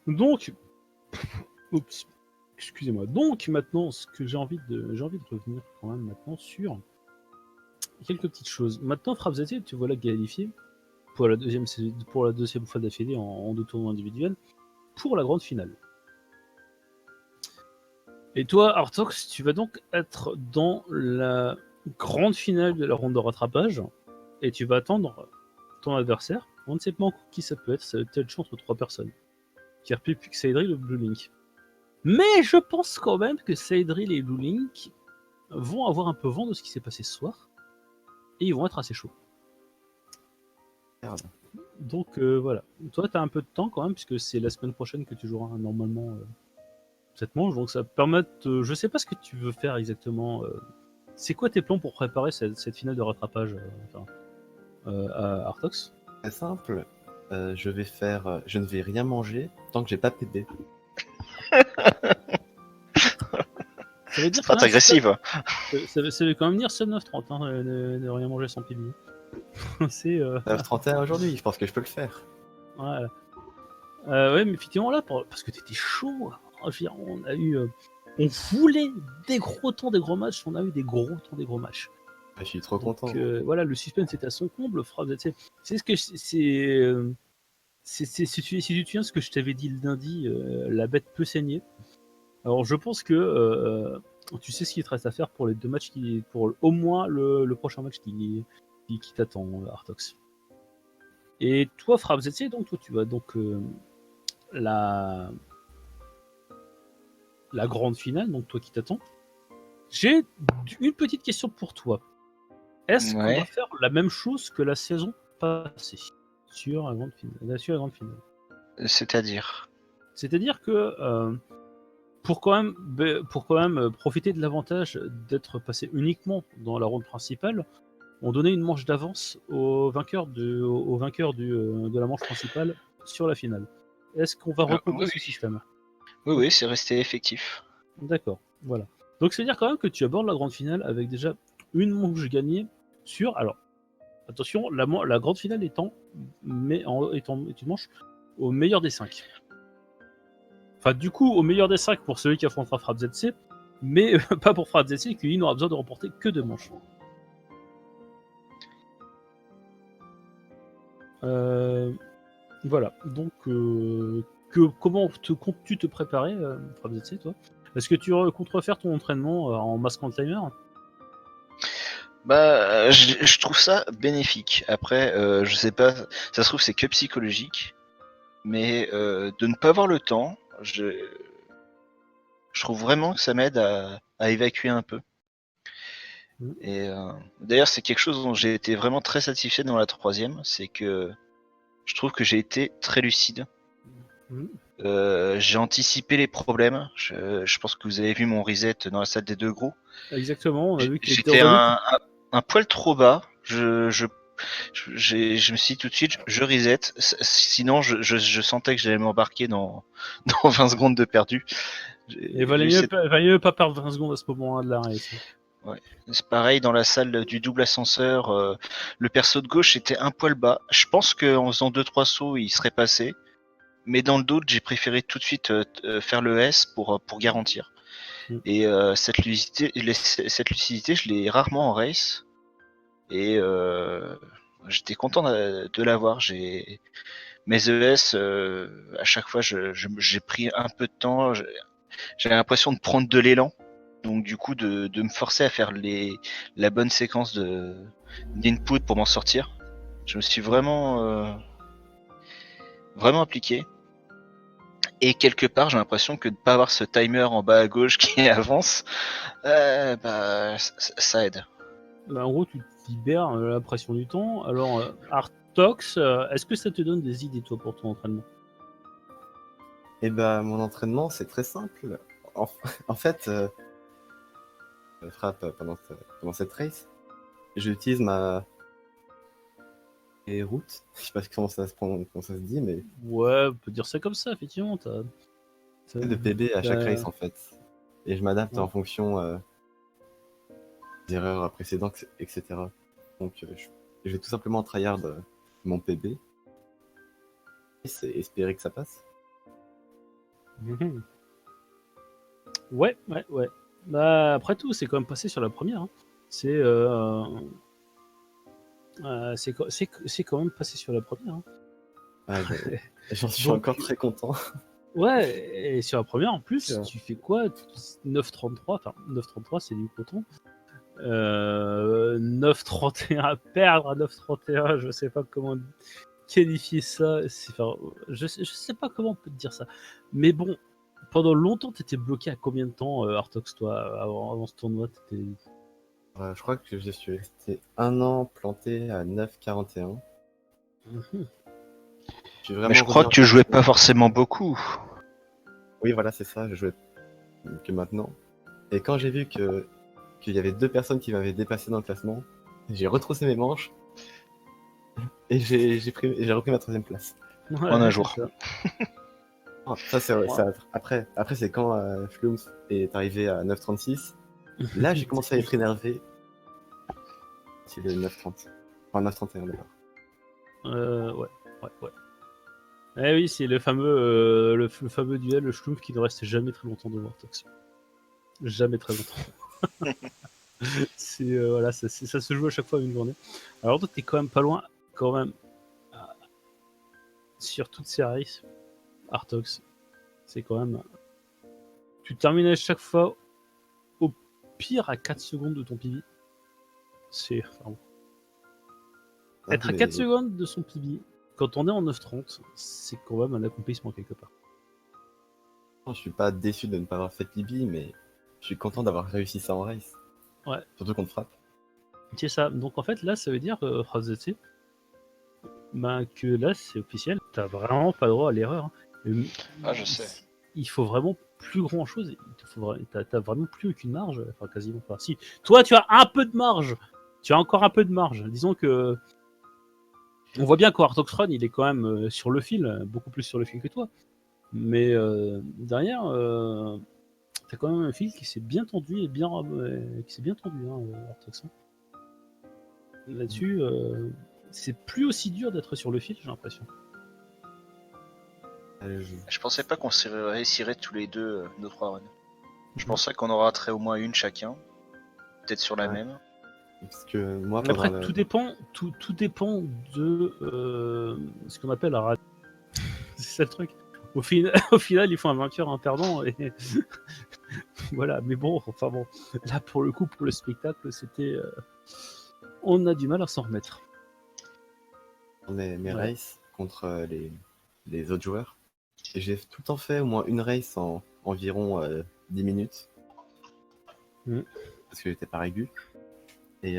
S1: Donc, oups, excusez-moi. Donc maintenant, ce que j'ai envie de revenir quand même maintenant sur quelques petites choses. Maintenant, FrappZT, tu vois là qualifié pour la deuxième fois d'affilée en deux tournois individuels pour la grande finale. Et toi, Artox, tu vas donc être dans la grande finale de la ronde de rattrapage et tu vas attendre ton adversaire. On ne sait pas encore qui ça peut être, ça va être le choix entre trois personnes. Qui plus que Saidril ou Blue Link. Mais je pense quand même que Saidril et Blue Link vont avoir un peu vent de ce qui s'est passé ce soir et ils vont être assez chauds.
S3: merde.
S1: Donc voilà. Toi, tu as un peu de temps quand même, puisque c'est la semaine prochaine que tu joueras normalement cette manche. Donc ça va te permettre. Je sais pas ce que tu veux faire exactement. C'est quoi tes plans pour préparer cette finale de rattrapage à Artox?
S3: C'est simple. Je ne vais rien manger tant que j'ai pas pédé.
S1: Ça veut dire
S2: C'est pas agressive.
S1: ça veut quand même dire sub 9,30 hein, de rien manger sans pibi. C'est
S3: 31 aujourd'hui, je pense que je peux le faire.
S1: ouais. Ouais, mais effectivement là, parce que t'étais chaud. Je veux dire, on voulait des gros temps, des gros matchs. On a eu des gros temps, des gros matchs.
S3: Je suis trop content.
S1: Donc voilà, le suspense est à son comble. C'est ce que si tu te souviens ce que je t'avais dit le lundi, la bête peut saigner. Alors je pense que tu sais ce qu'il te reste à faire pour les 2 matchs pour au moins le prochain match qui t'attend, Artox. Et toi, Frabzetsi, donc toi tu vas donc la grande finale, donc toi qui t'attends. J'ai une petite question pour toi. Est-ce qu'on va
S2: Ouais.
S1: faire la même chose que la saison passée sur la grande finale?
S2: C'est-à-dire.
S1: C'est-à-dire que pour quand même profiter de l'avantage d'être passé uniquement dans la ronde principale, on donnait une manche d'avance au vainqueur de la manche principale sur la finale. Est-ce qu'on va
S2: Oui,
S1: reproduire ce
S2: oui.
S1: système?
S2: Oui,
S1: Ok,
S2: oui, c'est resté effectif.
S1: d'accord, voilà. Donc c'est-à-dire quand même que tu abordes la grande finale avec déjà une manche gagnée sur... Alors, attention, la grande finale étant est une manche au meilleur des 5. Enfin, du coup, au meilleur des 5 pour celui qui affrontera Frappe ZC, mais pas pour Frappe ZC, qui n'aura besoin de remporter que 2 manches. Voilà, donc comment comptes-tu te préparer, Frappe ZC, toi? Est-ce que tu comptes refaire ton entraînement en masquant le timer?
S2: Bah, je trouve ça bénéfique. Après, je sais pas, ça se trouve c'est que psychologique, mais de ne pas avoir le temps, je trouve vraiment que ça m'aide à évacuer un peu.
S1: Mhm.
S2: Et d'ailleurs, c'est quelque chose dont j'ai été vraiment très satisfait dans la troisième, c'est que je trouve que j'ai été très lucide.
S1: Mhm.
S2: J'ai anticipé les problèmes. Je pense que vous avez vu mon reset dans la salle des deux gros.
S1: Exactement, on a vu qu'il était...
S2: J'étais
S1: On a vu
S2: un poil trop bas. Je me suis dit tout de suite, je reset. Sinon, je sentais que j'allais m'embarquer dans 20 secondes de perdu.
S1: et
S2: J'ai
S1: valait mieux pas perdre 20 secondes à ce moment-là de la race.
S2: Ouais. C'est pareil dans la salle du double ascenseur. Le perso de gauche était un poil bas. Je pense qu'en faisant 2-3 sauts, il serait passé. Mais dans le dos, j'ai préféré tout de suite faire le S pour garantir.
S1: Mm.
S2: Et cette lucidité, je l'ai rarement en race. Et j'étais content de l'avoir. Mes ES, à chaque fois, j'ai pris un peu de temps. J'avais l'impression de prendre de l'élan. Donc du coup, de me forcer à faire la bonne séquence d'input pour m'en sortir. Je me suis vraiment appliqué. Et quelque part, j'ai l'impression que de ne pas avoir ce timer en bas à gauche qui avance, ça aide.
S1: Bah, en gros, tu te libères la pression du temps. Alors, Artox, est-ce que ça te donne des idées, toi, pour ton entraînement?
S3: Et bah, mon entraînement, c'est très simple. En, en fait, je frappe pendant cette race. J'utilise ma route. Je sais pas comment ça se dit, mais
S1: Ouais, on peut dire ça comme ça, effectivement.
S3: de PB à chaque
S1: t'as-
S3: race en fait. Et je m'adapte
S1: Ouais.
S3: en fonction des erreurs précédentes, etc. Donc je vais tout simplement tryhard mon PB et c'est espérer que ça passe.
S1: Mhm. Ouais, ouais, ouais. Bah, après tout, c'est quand même passé sur la première. Hein. C'est c'est quand même passé sur la première. Hein.
S3: Ouais, j'en suis
S1: Donc,
S3: encore très content.
S1: ouais, et sur la première, en plus,
S3: Ouais.
S1: tu fais quoi? 9,33, enfin 9,33, c'est du coton. 9,31 à perdre à 9,31, je sais pas comment qualifier ça. Enfin, je sais pas comment on peut te dire ça. Mais bon, pendant longtemps, t'étais bloqué à combien de temps, Artox, toi, avant ce tournoi?
S3: Je crois que je suis resté un an planté à 9,41.
S1: Mhm.
S3: Je suis
S2: Mais je
S3: vraiment
S2: crois
S3: revenu
S2: que
S3: en
S2: tu jouais
S3: forme.
S2: pas forcément beaucoup.
S3: Oui, voilà, c'est ça, je jouais que maintenant. Et quand j'ai vu qu'il y avait deux personnes qui m'avaient dépassé dans le classement, j'ai retroussé mes manches et j'ai repris ma troisième place.
S2: En un
S1: Ouais, c'est
S2: jour.
S1: ça.
S3: Ah, ça, c'est
S1: Ouais.
S3: après c'est quand Flooms est arrivé à 9,36. Là, j'ai commencé à être énervé. C'est le 9,30. Enfin, 9,31 d'abord.
S1: Ouais, ouais, ouais. Eh oui, c'est le fameux duel, le Schlumpf qui ne reste jamais très longtemps devant Artox. Jamais très longtemps. C'est voilà, ça se joue à chaque fois à une journée. Alors toi, t'es quand même pas loin, quand même, euh, sur toutes ces races, Artox. C'est quand même, tu termines à chaque fois au pire à 4 secondes de ton PB. C'est. Enfin,
S3: Ah,
S1: être à 4 secondes de son PB, quand on est en 9.30, c'est quand même un accomplissement quelque part.
S3: Je suis pas déçu de ne pas avoir fait PB, mais je suis content d'avoir réussi ça en race.
S1: Ouais.
S3: Surtout qu'on te frappe.
S1: C'est ça. Donc en fait, là, ça veut dire, que là, c'est officiel. T'as vraiment pas le droit à l'erreur. Hein.
S2: Ah, je sais.
S1: Il faut vraiment plus grand chose. T'as vraiment plus aucune marge. Enfin, quasiment pas. Si, toi, tu as un peu de marge. Tu as encore un peu de marge. Disons que. On voit bien qu'Artox Run, il est quand même sur le fil, beaucoup plus sur le fil que toi. Mais derrière, t'as quand même un fil qui s'est bien tendu et qui s'est bien tendu, Artox. Là-dessus, c'est plus aussi dur d'être sur le fil, j'ai l'impression.
S2: Je pensais pas qu'on réussirait tous les deux nos 3 runs. Je pensais qu'on en raterait au moins une chacun. Peut-être sur la même.
S3: Parce que moi,
S1: Après, tout dépend de ce qu'on appelle la rate. C'est ça le truc. Au final, il faut un vainqueur, un perdant. Et voilà, mais bon, enfin bon. Là, pour le coup, pour le spectacle, c'était. On a du mal à s'en remettre.
S3: Mes races contre les autres joueurs. Et j'ai tout le temps fait au moins une race en environ 10 minutes. Parce que j'étais pas régu. Et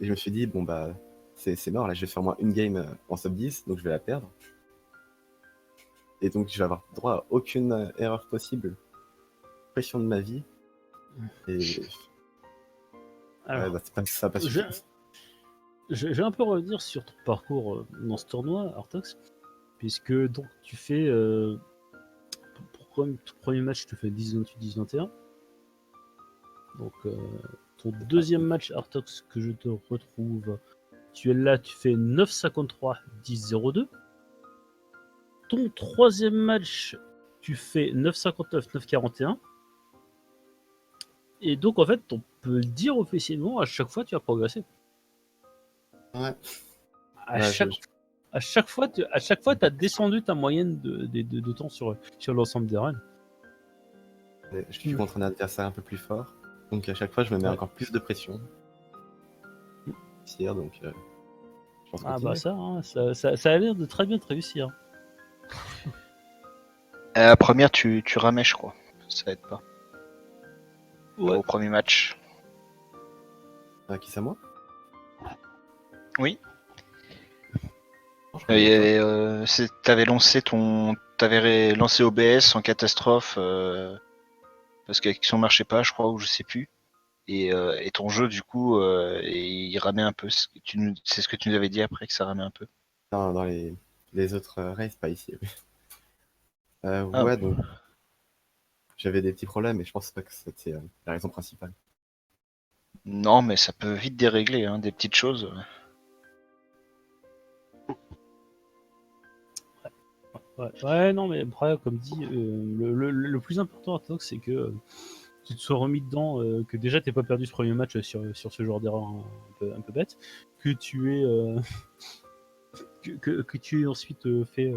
S3: je me suis dit, bon bah, c'est mort, là je vais faire au moins une game en sub 10, donc je vais la perdre. Et donc je vais avoir droit à aucune erreur possible. Pression de ma vie. Et.
S1: Alors,
S3: ouais, bah, ça n'a pas suffi.
S1: Je vais un peu revenir sur ton parcours dans ce tournoi, Artox, puisque donc tu fais pour ton premier match, tu fais 10-28-10-21. Donc ton deuxième match, Artox, que je te retrouve, tu es là, tu fais 9-53-10-02. Ton troisième match, tu fais 9-59-9-41. Et donc en fait, on peut le dire officiellement, à chaque fois tu as progressé.
S3: Ouais.
S1: À chaque fois, tu as descendu ta moyenne de temps sur l'ensemble des runs.
S3: Je suis contre un adversaire un peu plus fort, donc à chaque fois je me mets encore plus de pression. Donc, je pense
S1: bah ça a l'air de très bien te réussir.
S2: La première, tu ramais, je crois. Ça aide pas.
S1: Ouais.
S2: Au premier match.
S3: Qui c'est moi?
S2: Oui. T'avais lancé OBS en catastrophe parce qu'Action marchait pas, je crois, ou je sais plus. Et ton jeu, du coup, il ramait un peu. C'est ce que tu nous avais dit après, que ça ramait un peu.
S3: Non, dans les autres races, pas ici.
S2: Ah,
S3: ouais, donc j'avais des petits problèmes, mais je pense pas que c'était la raison principale.
S2: Non, mais ça peut vite dérégler, hein, des petites choses.
S1: Ouais, non, mais après, comme dit, le plus important à toi, c'est que tu te sois remis dedans, que déjà t'aies pas perdu ce premier match sur ce genre d'erreur un peu bête, que tu aies que tu aies ensuite fait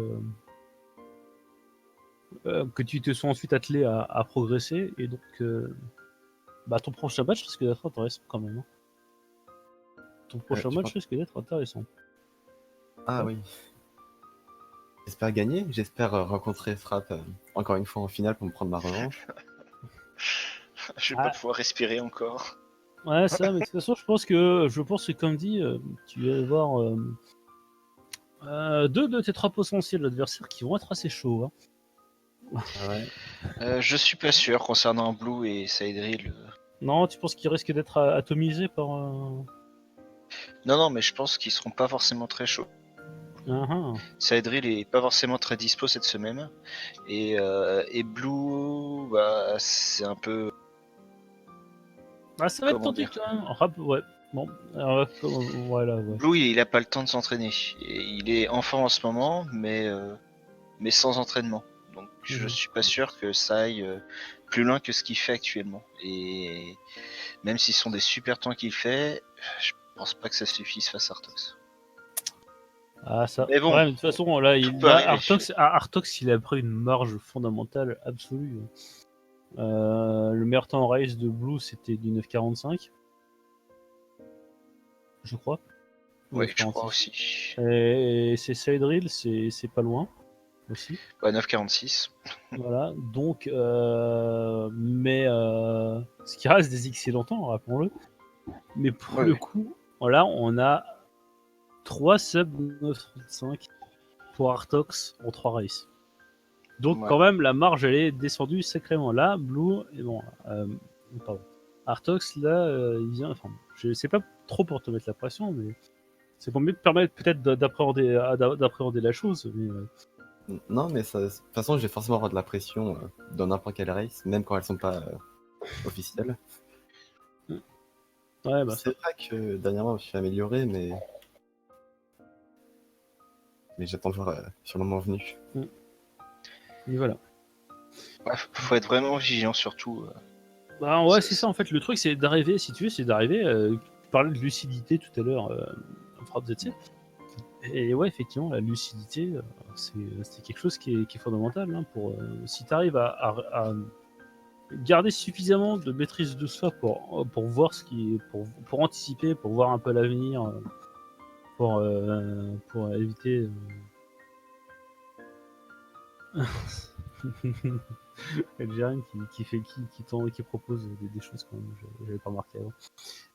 S1: que tu te sois ensuite attelé à progresser, et donc ton prochain match risque d'être intéressant quand même. Hein. Ton prochain match risque d'être intéressant.
S3: Ah oui. J'espère gagner, j'espère rencontrer Frapp encore une fois en finale pour me prendre ma revanche.
S2: Je vais pas pouvoir respirer encore.
S1: Ouais, ça, mais de toute façon, je pense que comme dit, tu vas avoir deux de tes trois potentiels adversaires qui vont être assez chauds. Hein.
S3: Ouais.
S2: Je suis pas sûr concernant Blue et Saedril.
S1: Non, tu penses qu'ils risquent d'être atomisés par.
S2: Non, mais je pense qu'ils seront pas forcément très chauds. Saedril est pas forcément très dispo cette semaine. Et Blue, bah, c'est un peu.
S1: Ça va être tendu quand même. Ouais. Bon, voilà. Ouais.
S2: Blue, il a pas le temps de s'entraîner. Il est enfant en ce moment, mais sans entraînement. Donc je suis pas sûr que ça aille plus loin que ce qu'il fait actuellement. Et même s'ils sont des super temps qu'il fait, je pense pas que ça suffise face à Artox.
S1: Ça.
S2: Mais bon,
S1: ouais, mais de toute façon, là,
S2: Artox,
S1: il a pris une marge fondamentale absolue. Le meilleur temps en race de Blue, c'était du 9,45. Je crois.
S2: Ouais, je
S1: 9,46.
S2: crois aussi.
S1: Et c'est Cydril, c'est pas loin aussi.
S2: Ouais, 9,46.
S1: Voilà, donc, mais ce qui reste des excellents temps, rappelons-le. Mais pour
S2: Ouais,
S1: le
S2: ouais.
S1: coup, là, on a 3 sub 9,35 pour Artox en 3 races. Donc,
S2: Ouais.
S1: quand même, la marge, elle est descendue sacrément. Là, Blue, et bon, pardon. Artox, là, il vient. Enfin, je sais pas trop pour te mettre la pression, mais c'est pour mieux te permettre peut-être d'appréhender la chose. Mais,
S3: Non, mais de toute façon, je vais forcément avoir de la pression dans n'importe quelle race, même quand elles sont pas officielles.
S1: ouais, bah,
S3: C'est vrai que dernièrement, je me suis amélioré, mais j'attends de voir sur le moment venu.
S1: et voilà.
S2: Ouais, faut être vraiment vigilant surtout.
S1: Bah ouais, c'est ça en fait. Le truc, c'est d'arriver, si tu veux, c'est d'arriver. Tu parlais de lucidité tout à l'heure, Frappe ZC. Et ouais, effectivement, la lucidité, c'est quelque chose qui est fondamental. Hein, pour, si tu arrives à garder suffisamment de maîtrise de soi pour voir ce qui est, pour anticiper, pour voir un peu l'avenir, pour éviter. Algérienne qui propose des choses quand même, j'avais pas remarqué avant.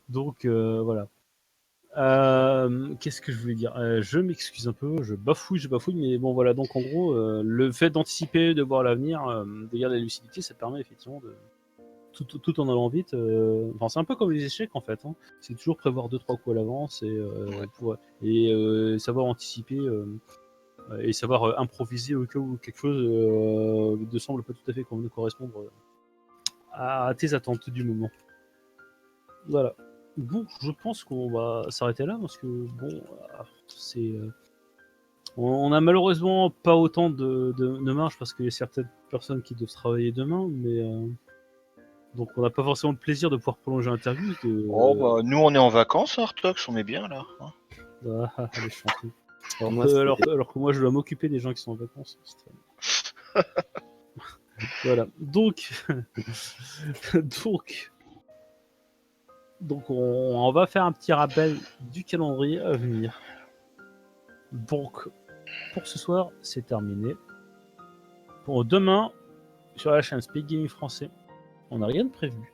S1: Donc voilà. Qu'est-ce que je voulais dire? Je m'excuse un peu, je bafouille, mais bon voilà. Donc en gros, le fait d'anticiper, de voir l'avenir, de garder la lucidité, ça permet effectivement de tout en allant vite. Enfin, c'est un peu comme les échecs en fait. Hein. C'est toujours prévoir 2-3 coups à l'avance et savoir anticiper. Et savoir improviser au cas où quelque chose ne semble pas tout à fait correspondre à tes attentes du moment. Voilà. Bon, je pense qu'on va s'arrêter là parce que bon, c'est on a malheureusement pas autant de marge parce qu'il y a certaines personnes qui doivent travailler demain, mais donc on n'a pas forcément le plaisir de pouvoir prolonger l'interview.
S2: Oh bah nous on est en vacances, Artox, on est bien là. Hein.
S1: Allez, je t'en prie. Alors
S3: Moi,
S1: que moi je dois m'occuper des gens qui sont en vacances. Voilà. Donc donc on va faire un petit rappel du calendrier à venir. Donc pour ce soir, c'est terminé. Pour demain, sur la chaîne Speak Gaming français, on n'a rien de prévu.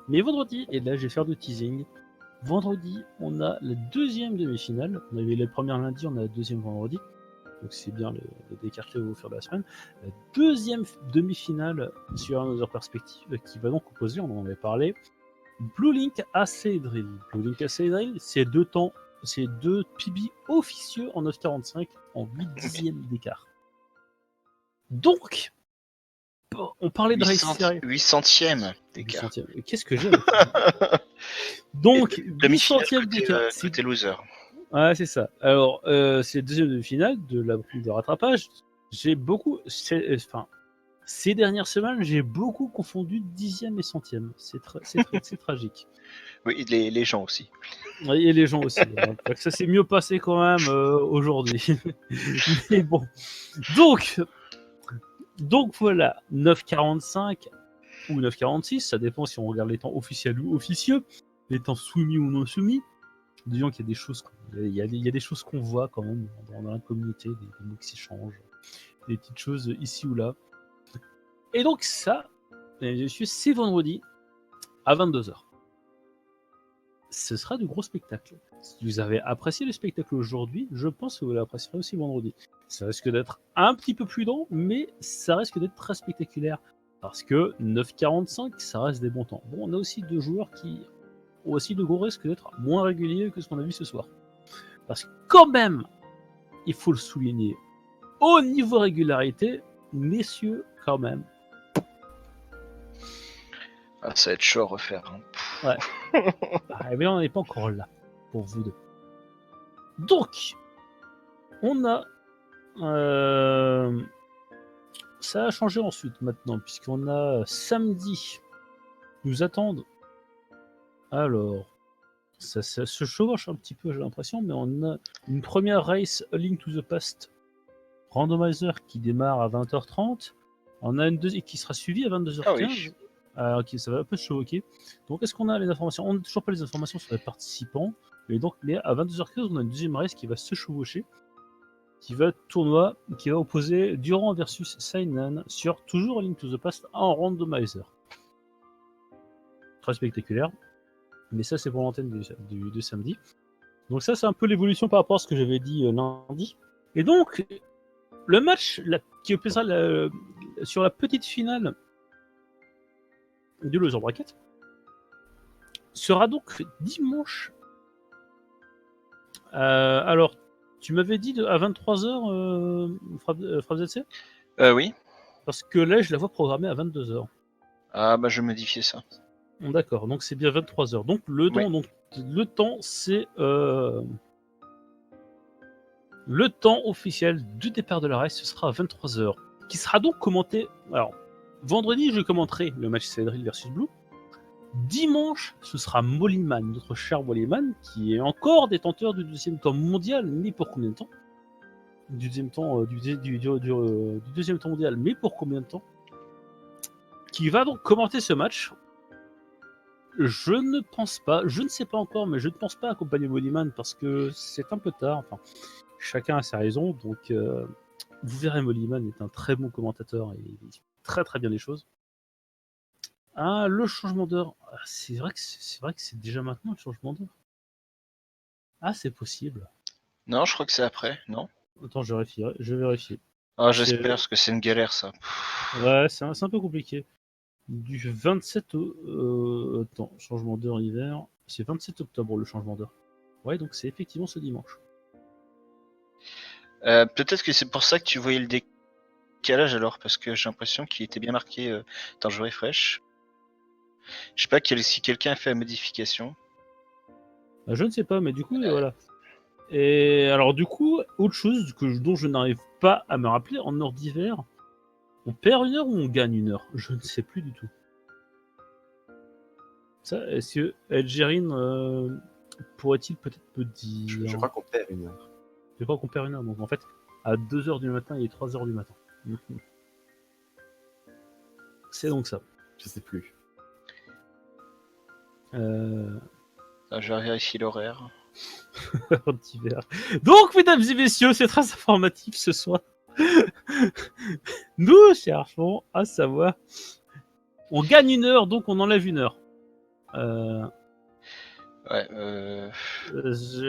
S1: Mais vendredi, et là je vais faire de teasing, vendredi, on a la deuxième demi-finale. On avait la première lundi, on a la deuxième vendredi. Donc c'est bien d'écarter au fur de la semaine. La deuxième demi-finale sur Another Perspective qui va donc opposer, on en avait parlé, Blue Link à Cydril. Blue Link à Cydril, c'est deux temps, c'est deux PB officieux en 9,45 en 8 dixièmes d'écart. Donc, on parlait de race série.
S2: 8 centièmes d'écart.
S1: Qu'est-ce que j'ai Donc, 8 centièmes d'écart.
S2: Côté loser.
S1: Ouais, c'est ça. Alors, c'est le deuxième demi-finale de la boucle de rattrapage. J'ai beaucoup. Ces dernières semaines, j'ai beaucoup confondu dixième et centième. C'est tragique.
S2: Oui, les gens aussi.
S1: Et les gens aussi. Ça s'est mieux passé quand même aujourd'hui. Mais bon. Donc voilà, 9,45 ou 9,46, ça dépend si on regarde les temps officiels ou officieux, les temps soumis ou non soumis. Disons qu'il y a des choses, il y a des choses qu'on voit quand même dans la communauté, des mots qui s'échangent, des petites choses ici ou là. Et donc ça, c'est vendredi à 22h. Ce sera du gros spectacle. Si vous avez apprécié le spectacle aujourd'hui, je pense que vous l'apprécierez aussi vendredi. Ça risque d'être un petit peu plus lent, mais ça risque d'être très spectaculaire. Parce que 9,45, ça reste des bons temps. Bon, on a aussi deux joueurs qui ont aussi de gros risques d'être moins réguliers que ce qu'on a vu ce soir. Parce que quand même, il faut le souligner, au niveau régularité, messieurs, quand même.
S2: Ah, ça va être chaud à refaire. Hein.
S1: Ouais. Mais on n'est pas encore là pour vous deux. Donc, on a... ça a changé ensuite maintenant, puisqu'on a samedi. Nous attendent. Alors, ça se chevauche un petit peu, j'ai l'impression, mais on a une première race A Link to the Past randomizer qui démarre à 20h30. On a une deuxième qui sera suivie à 22h15.
S2: Ah oui.
S1: Ok, ça va un peu se choquer. Donc, est-ce qu'on a les informations? On n'a toujours pas les informations sur les participants. Mais à 22h15, on a une deuxième race qui va se chevaucher. Qui va opposer Durand versus Sainan sur toujours Link to the Past en randomizer. Très spectaculaire. Mais ça, c'est pour l'antenne du samedi. Donc ça, c'est un peu l'évolution par rapport à ce que j'avais dit lundi. Et donc, le match qui opposera sur la petite finale du Loser Bracket sera donc dimanche. Alors, tu m'avais dit à 23h, FrabZC ?
S2: Oui.
S1: Parce que là, je la vois programmée à 22h.
S2: Ah bah je modifiais ça.
S1: D'accord, donc c'est bien 23h. Donc le temps, c'est le temps officiel du départ de la race, ce sera à 23h. Qui sera donc commenté. Alors, vendredi, je commenterai le match Cédric versus Blue. Dimanche, ce sera Mollyman, notre cher Mollyman, qui est encore détenteur du deuxième temps mondial, mais pour combien de temps ? Du deuxième temps mondial, mais pour combien de temps ? Qui va donc commenter ce match. Je ne sais pas encore, mais je ne pense pas accompagner Mollyman parce que c'est un peu tard. Enfin, chacun a sa raison, donc vous verrez, Mollyman est un très bon commentateur et il dit très très bien les choses. Ah, le changement d'heure. C'est vrai que c'est déjà maintenant le changement d'heure. Ah, c'est possible.
S2: Non, je crois que c'est après, non ?
S1: Attends, je vais vérifier.
S2: Ah, j'espère, parce que c'est une galère, ça.
S1: Ouais, c'est un peu compliqué. Du 27 au... attends, changement d'heure hiver. C'est 27 octobre le changement d'heure. Ouais, donc c'est effectivement ce dimanche.
S2: Peut-être que c'est pour ça que tu voyais le décalage alors, parce que j'ai l'impression qu'il était bien marqué. Attends, je refresh. Je sais pas si quelqu'un a fait la modification.
S1: Je ne sais pas, mais du coup, voilà. Et alors, du coup, autre chose dont je n'arrive pas à me rappeler, en heure d'hiver, on perd une heure ou on gagne une heure ? Je ne sais plus du tout. Ça, est-ce que Elgerine pourrait-il peut-être me dire ?
S3: Je crois qu'on perd une heure.
S1: Je crois qu'on perd une heure. Donc en fait, à 2h du matin et 3h du matin. C'est donc ça.
S3: Je sais plus.
S2: Je vais vérifier l'horaire.
S1: D'hiver. Donc, mesdames et messieurs, c'est très informatif ce soir. Nous cherchons à savoir. On gagne une heure, donc on enlève une heure.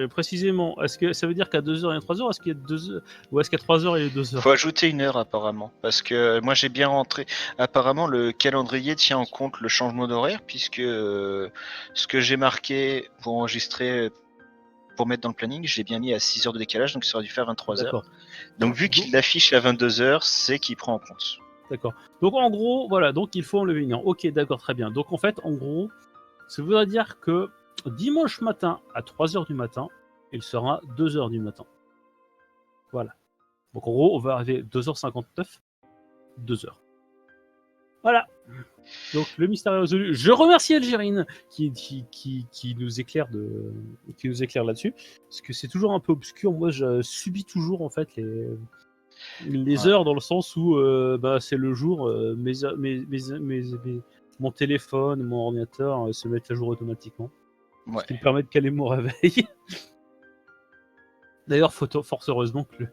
S1: Précisément, est-ce que ça veut dire qu'à 2h et 3h, est-ce qu'il y a 2h ou est-ce qu'à 3h il y a 2h ?
S2: Faut ajouter une heure apparemment, parce que moi j'ai bien rentré. Apparemment le calendrier tient en compte le changement d'horaire, puisque ce que j'ai marqué pour enregistrer, pour mettre dans le planning, je l'ai bien mis à 6h de décalage, donc ça aurait dû faire 23h.
S1: D'accord.
S2: Donc vu qu'il l'affiche à 22h, c'est qu'il prend en compte.
S1: D'accord. Donc en gros, voilà, donc il faut enlever une heure. Ok, d'accord, très bien. Donc en fait, en gros, ça voudrait dire que dimanche matin à 3h du matin, il sera 2h du matin. Voilà. Donc en gros, on va arriver 2h59, 2h. Voilà. Donc le mystère est résolu. Je remercie Elgerine qui nous éclaire là-dessus, parce que c'est toujours un peu obscur. Moi, je subis toujours en fait les heures dans le sens où c'est le jour, mon téléphone, mon ordinateur se mettent à jour automatiquement.
S2: Ouais.
S1: Ce qui me permet de caler mon réveil. D'ailleurs, fort heureusement que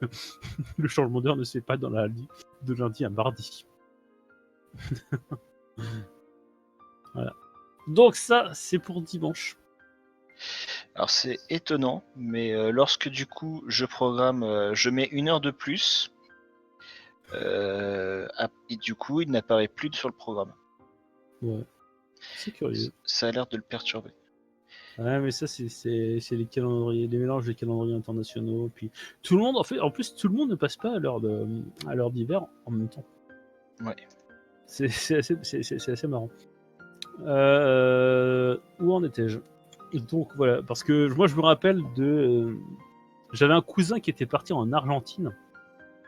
S1: le changement d'heure ne se fait pas de lundi à mardi. Voilà. Donc ça, c'est pour dimanche.
S2: Alors c'est étonnant, mais lorsque du coup je programme, je mets une heure de plus, et du coup il n'apparaît plus sur le programme.
S1: Ouais. C'est curieux.
S2: Ça a l'air de le perturber.
S1: Ouais, mais ça, c'est les calendriers, les mélanges des calendriers internationaux. Puis tout le monde, en plus, tout le monde ne passe pas à l'heure d'hiver en même temps.
S2: Ouais.
S1: C'est assez marrant. Où en étais-je ? Donc voilà, parce que moi je me rappelle j'avais un cousin qui était parti en Argentine.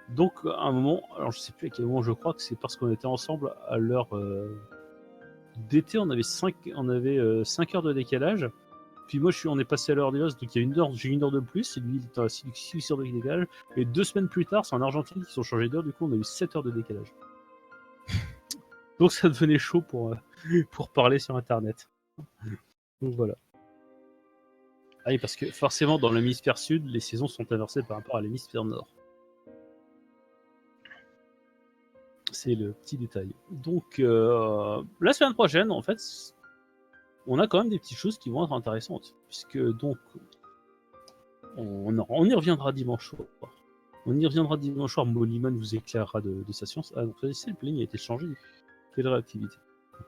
S1: Donc à un moment, alors je sais plus à quel moment, je crois que c'est parce qu'on était ensemble à l'heure d'été, on avait 5 heures de décalage. Puis moi on est passé à l'heure d'hiver, donc j'ai une heure de plus, et lui il était à 6 heures de décalage. Et 2 semaines plus tard, c'est en Argentine qu'ils ont changé d'heure, du coup on a eu 7 heures de décalage. Donc ça devenait chaud pour parler sur Internet. Donc voilà. Ah oui, parce que forcément, dans l'hémisphère sud, les saisons sont inversées par rapport à l'hémisphère nord. C'est le petit détail. Donc, la semaine prochaine, en fait, on a quand même des petites choses qui vont être intéressantes. Puisque, donc, on y reviendra dimanche soir. On y reviendra dimanche soir. Mollyman vous éclairera de sa science. Ah, donc, c'est le planning a été changé. Quelle réactivité.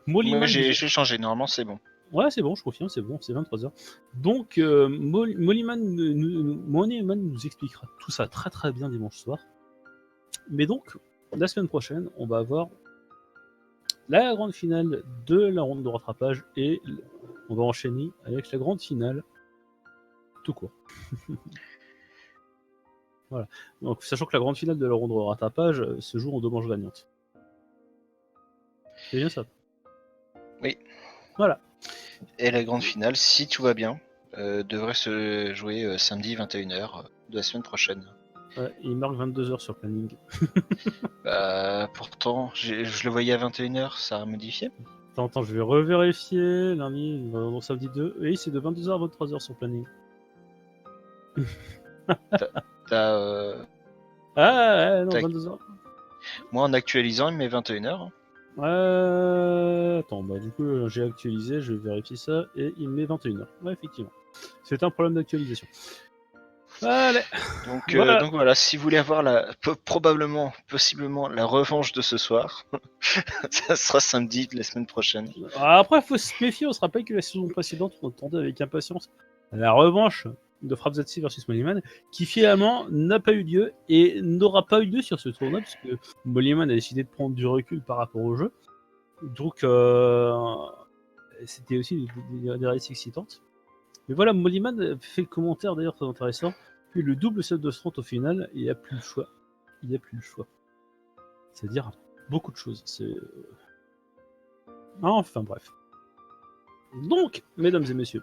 S2: Moi,
S1: Mollyman
S2: j'ai changé, normalement c'est bon.
S1: Ouais, c'est bon, je confirme, c'est bon, c'est 23h. Donc, Mollyman nous expliquera tout ça très très bien dimanche soir. Mais donc, la semaine prochaine, on va avoir la grande finale de la ronde de rattrapage et on va enchaîner avec la grande finale tout court. Voilà. Donc, sachant que la grande finale de la ronde de rattrapage se joue en 2 manches gagnantes. C'est bien ça?
S2: Oui.
S1: Voilà.
S2: Et la grande finale, si tout va bien, devrait se jouer samedi 21h de la semaine prochaine.
S1: Ouais, il marque 22h sur le planning.
S2: Pourtant, je le voyais à 21h, ça a modifié.
S1: Attends, je vais revérifier. Lundi, donc samedi 2. Oui, c'est de 22h à 23h sur le planning.
S2: T'as,
S1: Ah, ouais, non,
S2: Tac.
S1: 22h.
S2: Moi, en actualisant, il met 21h.
S1: Attends, bah du coup, j'ai actualisé, je vais vérifier ça, et il met 21h. Ouais, effectivement. C'est un problème d'actualisation. Allez.
S2: Donc,
S1: Voilà.
S2: donc voilà, si vous voulez avoir possiblement la revanche de ce soir, ça sera samedi de la semaine prochaine.
S1: Après, il faut se méfier, on se rappelle que la saison précédente, on attendait avec impatience la revanche de Frapzatsi versus Mollyman, qui finalement n'a pas eu lieu et n'aura pas eu lieu sur ce tournoi, puisque Mollyman a décidé de prendre du recul par rapport au jeu. Donc, c'était aussi des races excitantes. Mais voilà, Mollyman fait le commentaire d'ailleurs très intéressant. Puis le double set de Strand au final, il n'y a plus le choix. Il n'y a plus le choix. C'est-à-dire beaucoup de choses. Enfin bref. Donc, mesdames et messieurs,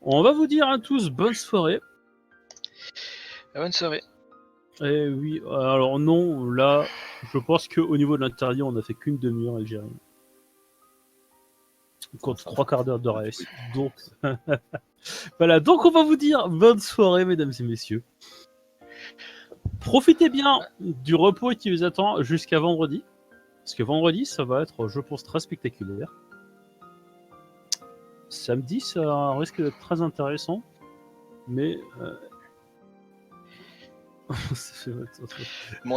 S1: on va vous dire à tous bonne soirée.
S2: Bonne soirée.
S1: Et oui, alors non, là, je pense qu'au niveau de l'interdit, on a fait qu'une demi-heure et j'ai rien. Contre 3 quarts d'heure de race. Donc, voilà, donc on va vous dire bonne soirée, mesdames et messieurs. Profitez bien du repos qui vous attend jusqu'à vendredi. Parce que vendredi, ça va être, je pense, très spectaculaire. Samedi, ça risque d'être très intéressant. Mais...
S2: Bon,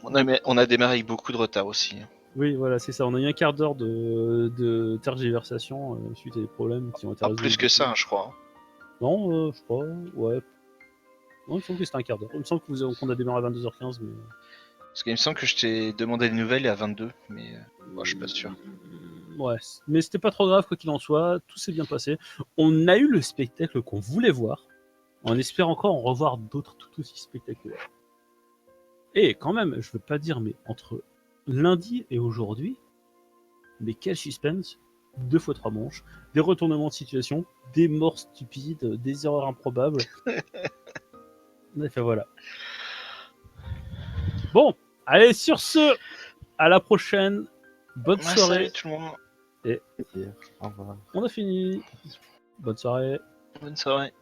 S2: on a démarré avec beaucoup de retard aussi.
S1: Oui, voilà, c'est ça. On a eu un quart d'heure de tergiversation suite à des problèmes qui ont été résolus.
S2: Plus que ça, je crois.
S1: Non, je crois, ouais. Non, il me semble que c'était un quart d'heure. Il me semble qu'on a démarré à 22h15, mais...
S2: Parce qu'il me semble que je t'ai demandé des nouvelles à 22, mais moi, je suis pas sûr.
S1: Ouais, mais c'était pas trop grave, quoi qu'il en soit. Tout s'est bien passé. On a eu le spectacle qu'on voulait voir. On espère encore en revoir d'autres tout aussi spectaculaires. Et quand même, je veux pas dire, mais entre lundi et aujourd'hui, mais quel suspense, 2 fois 3 manches, des retournements de situation, des morts stupides, des erreurs improbables. Enfin voilà. Bon, allez, sur ce, à la prochaine. Bonne soirée.
S2: Salut tout le monde.
S1: Et
S3: Au revoir.
S1: on a fini. Bonne soirée.
S2: Bonne soirée.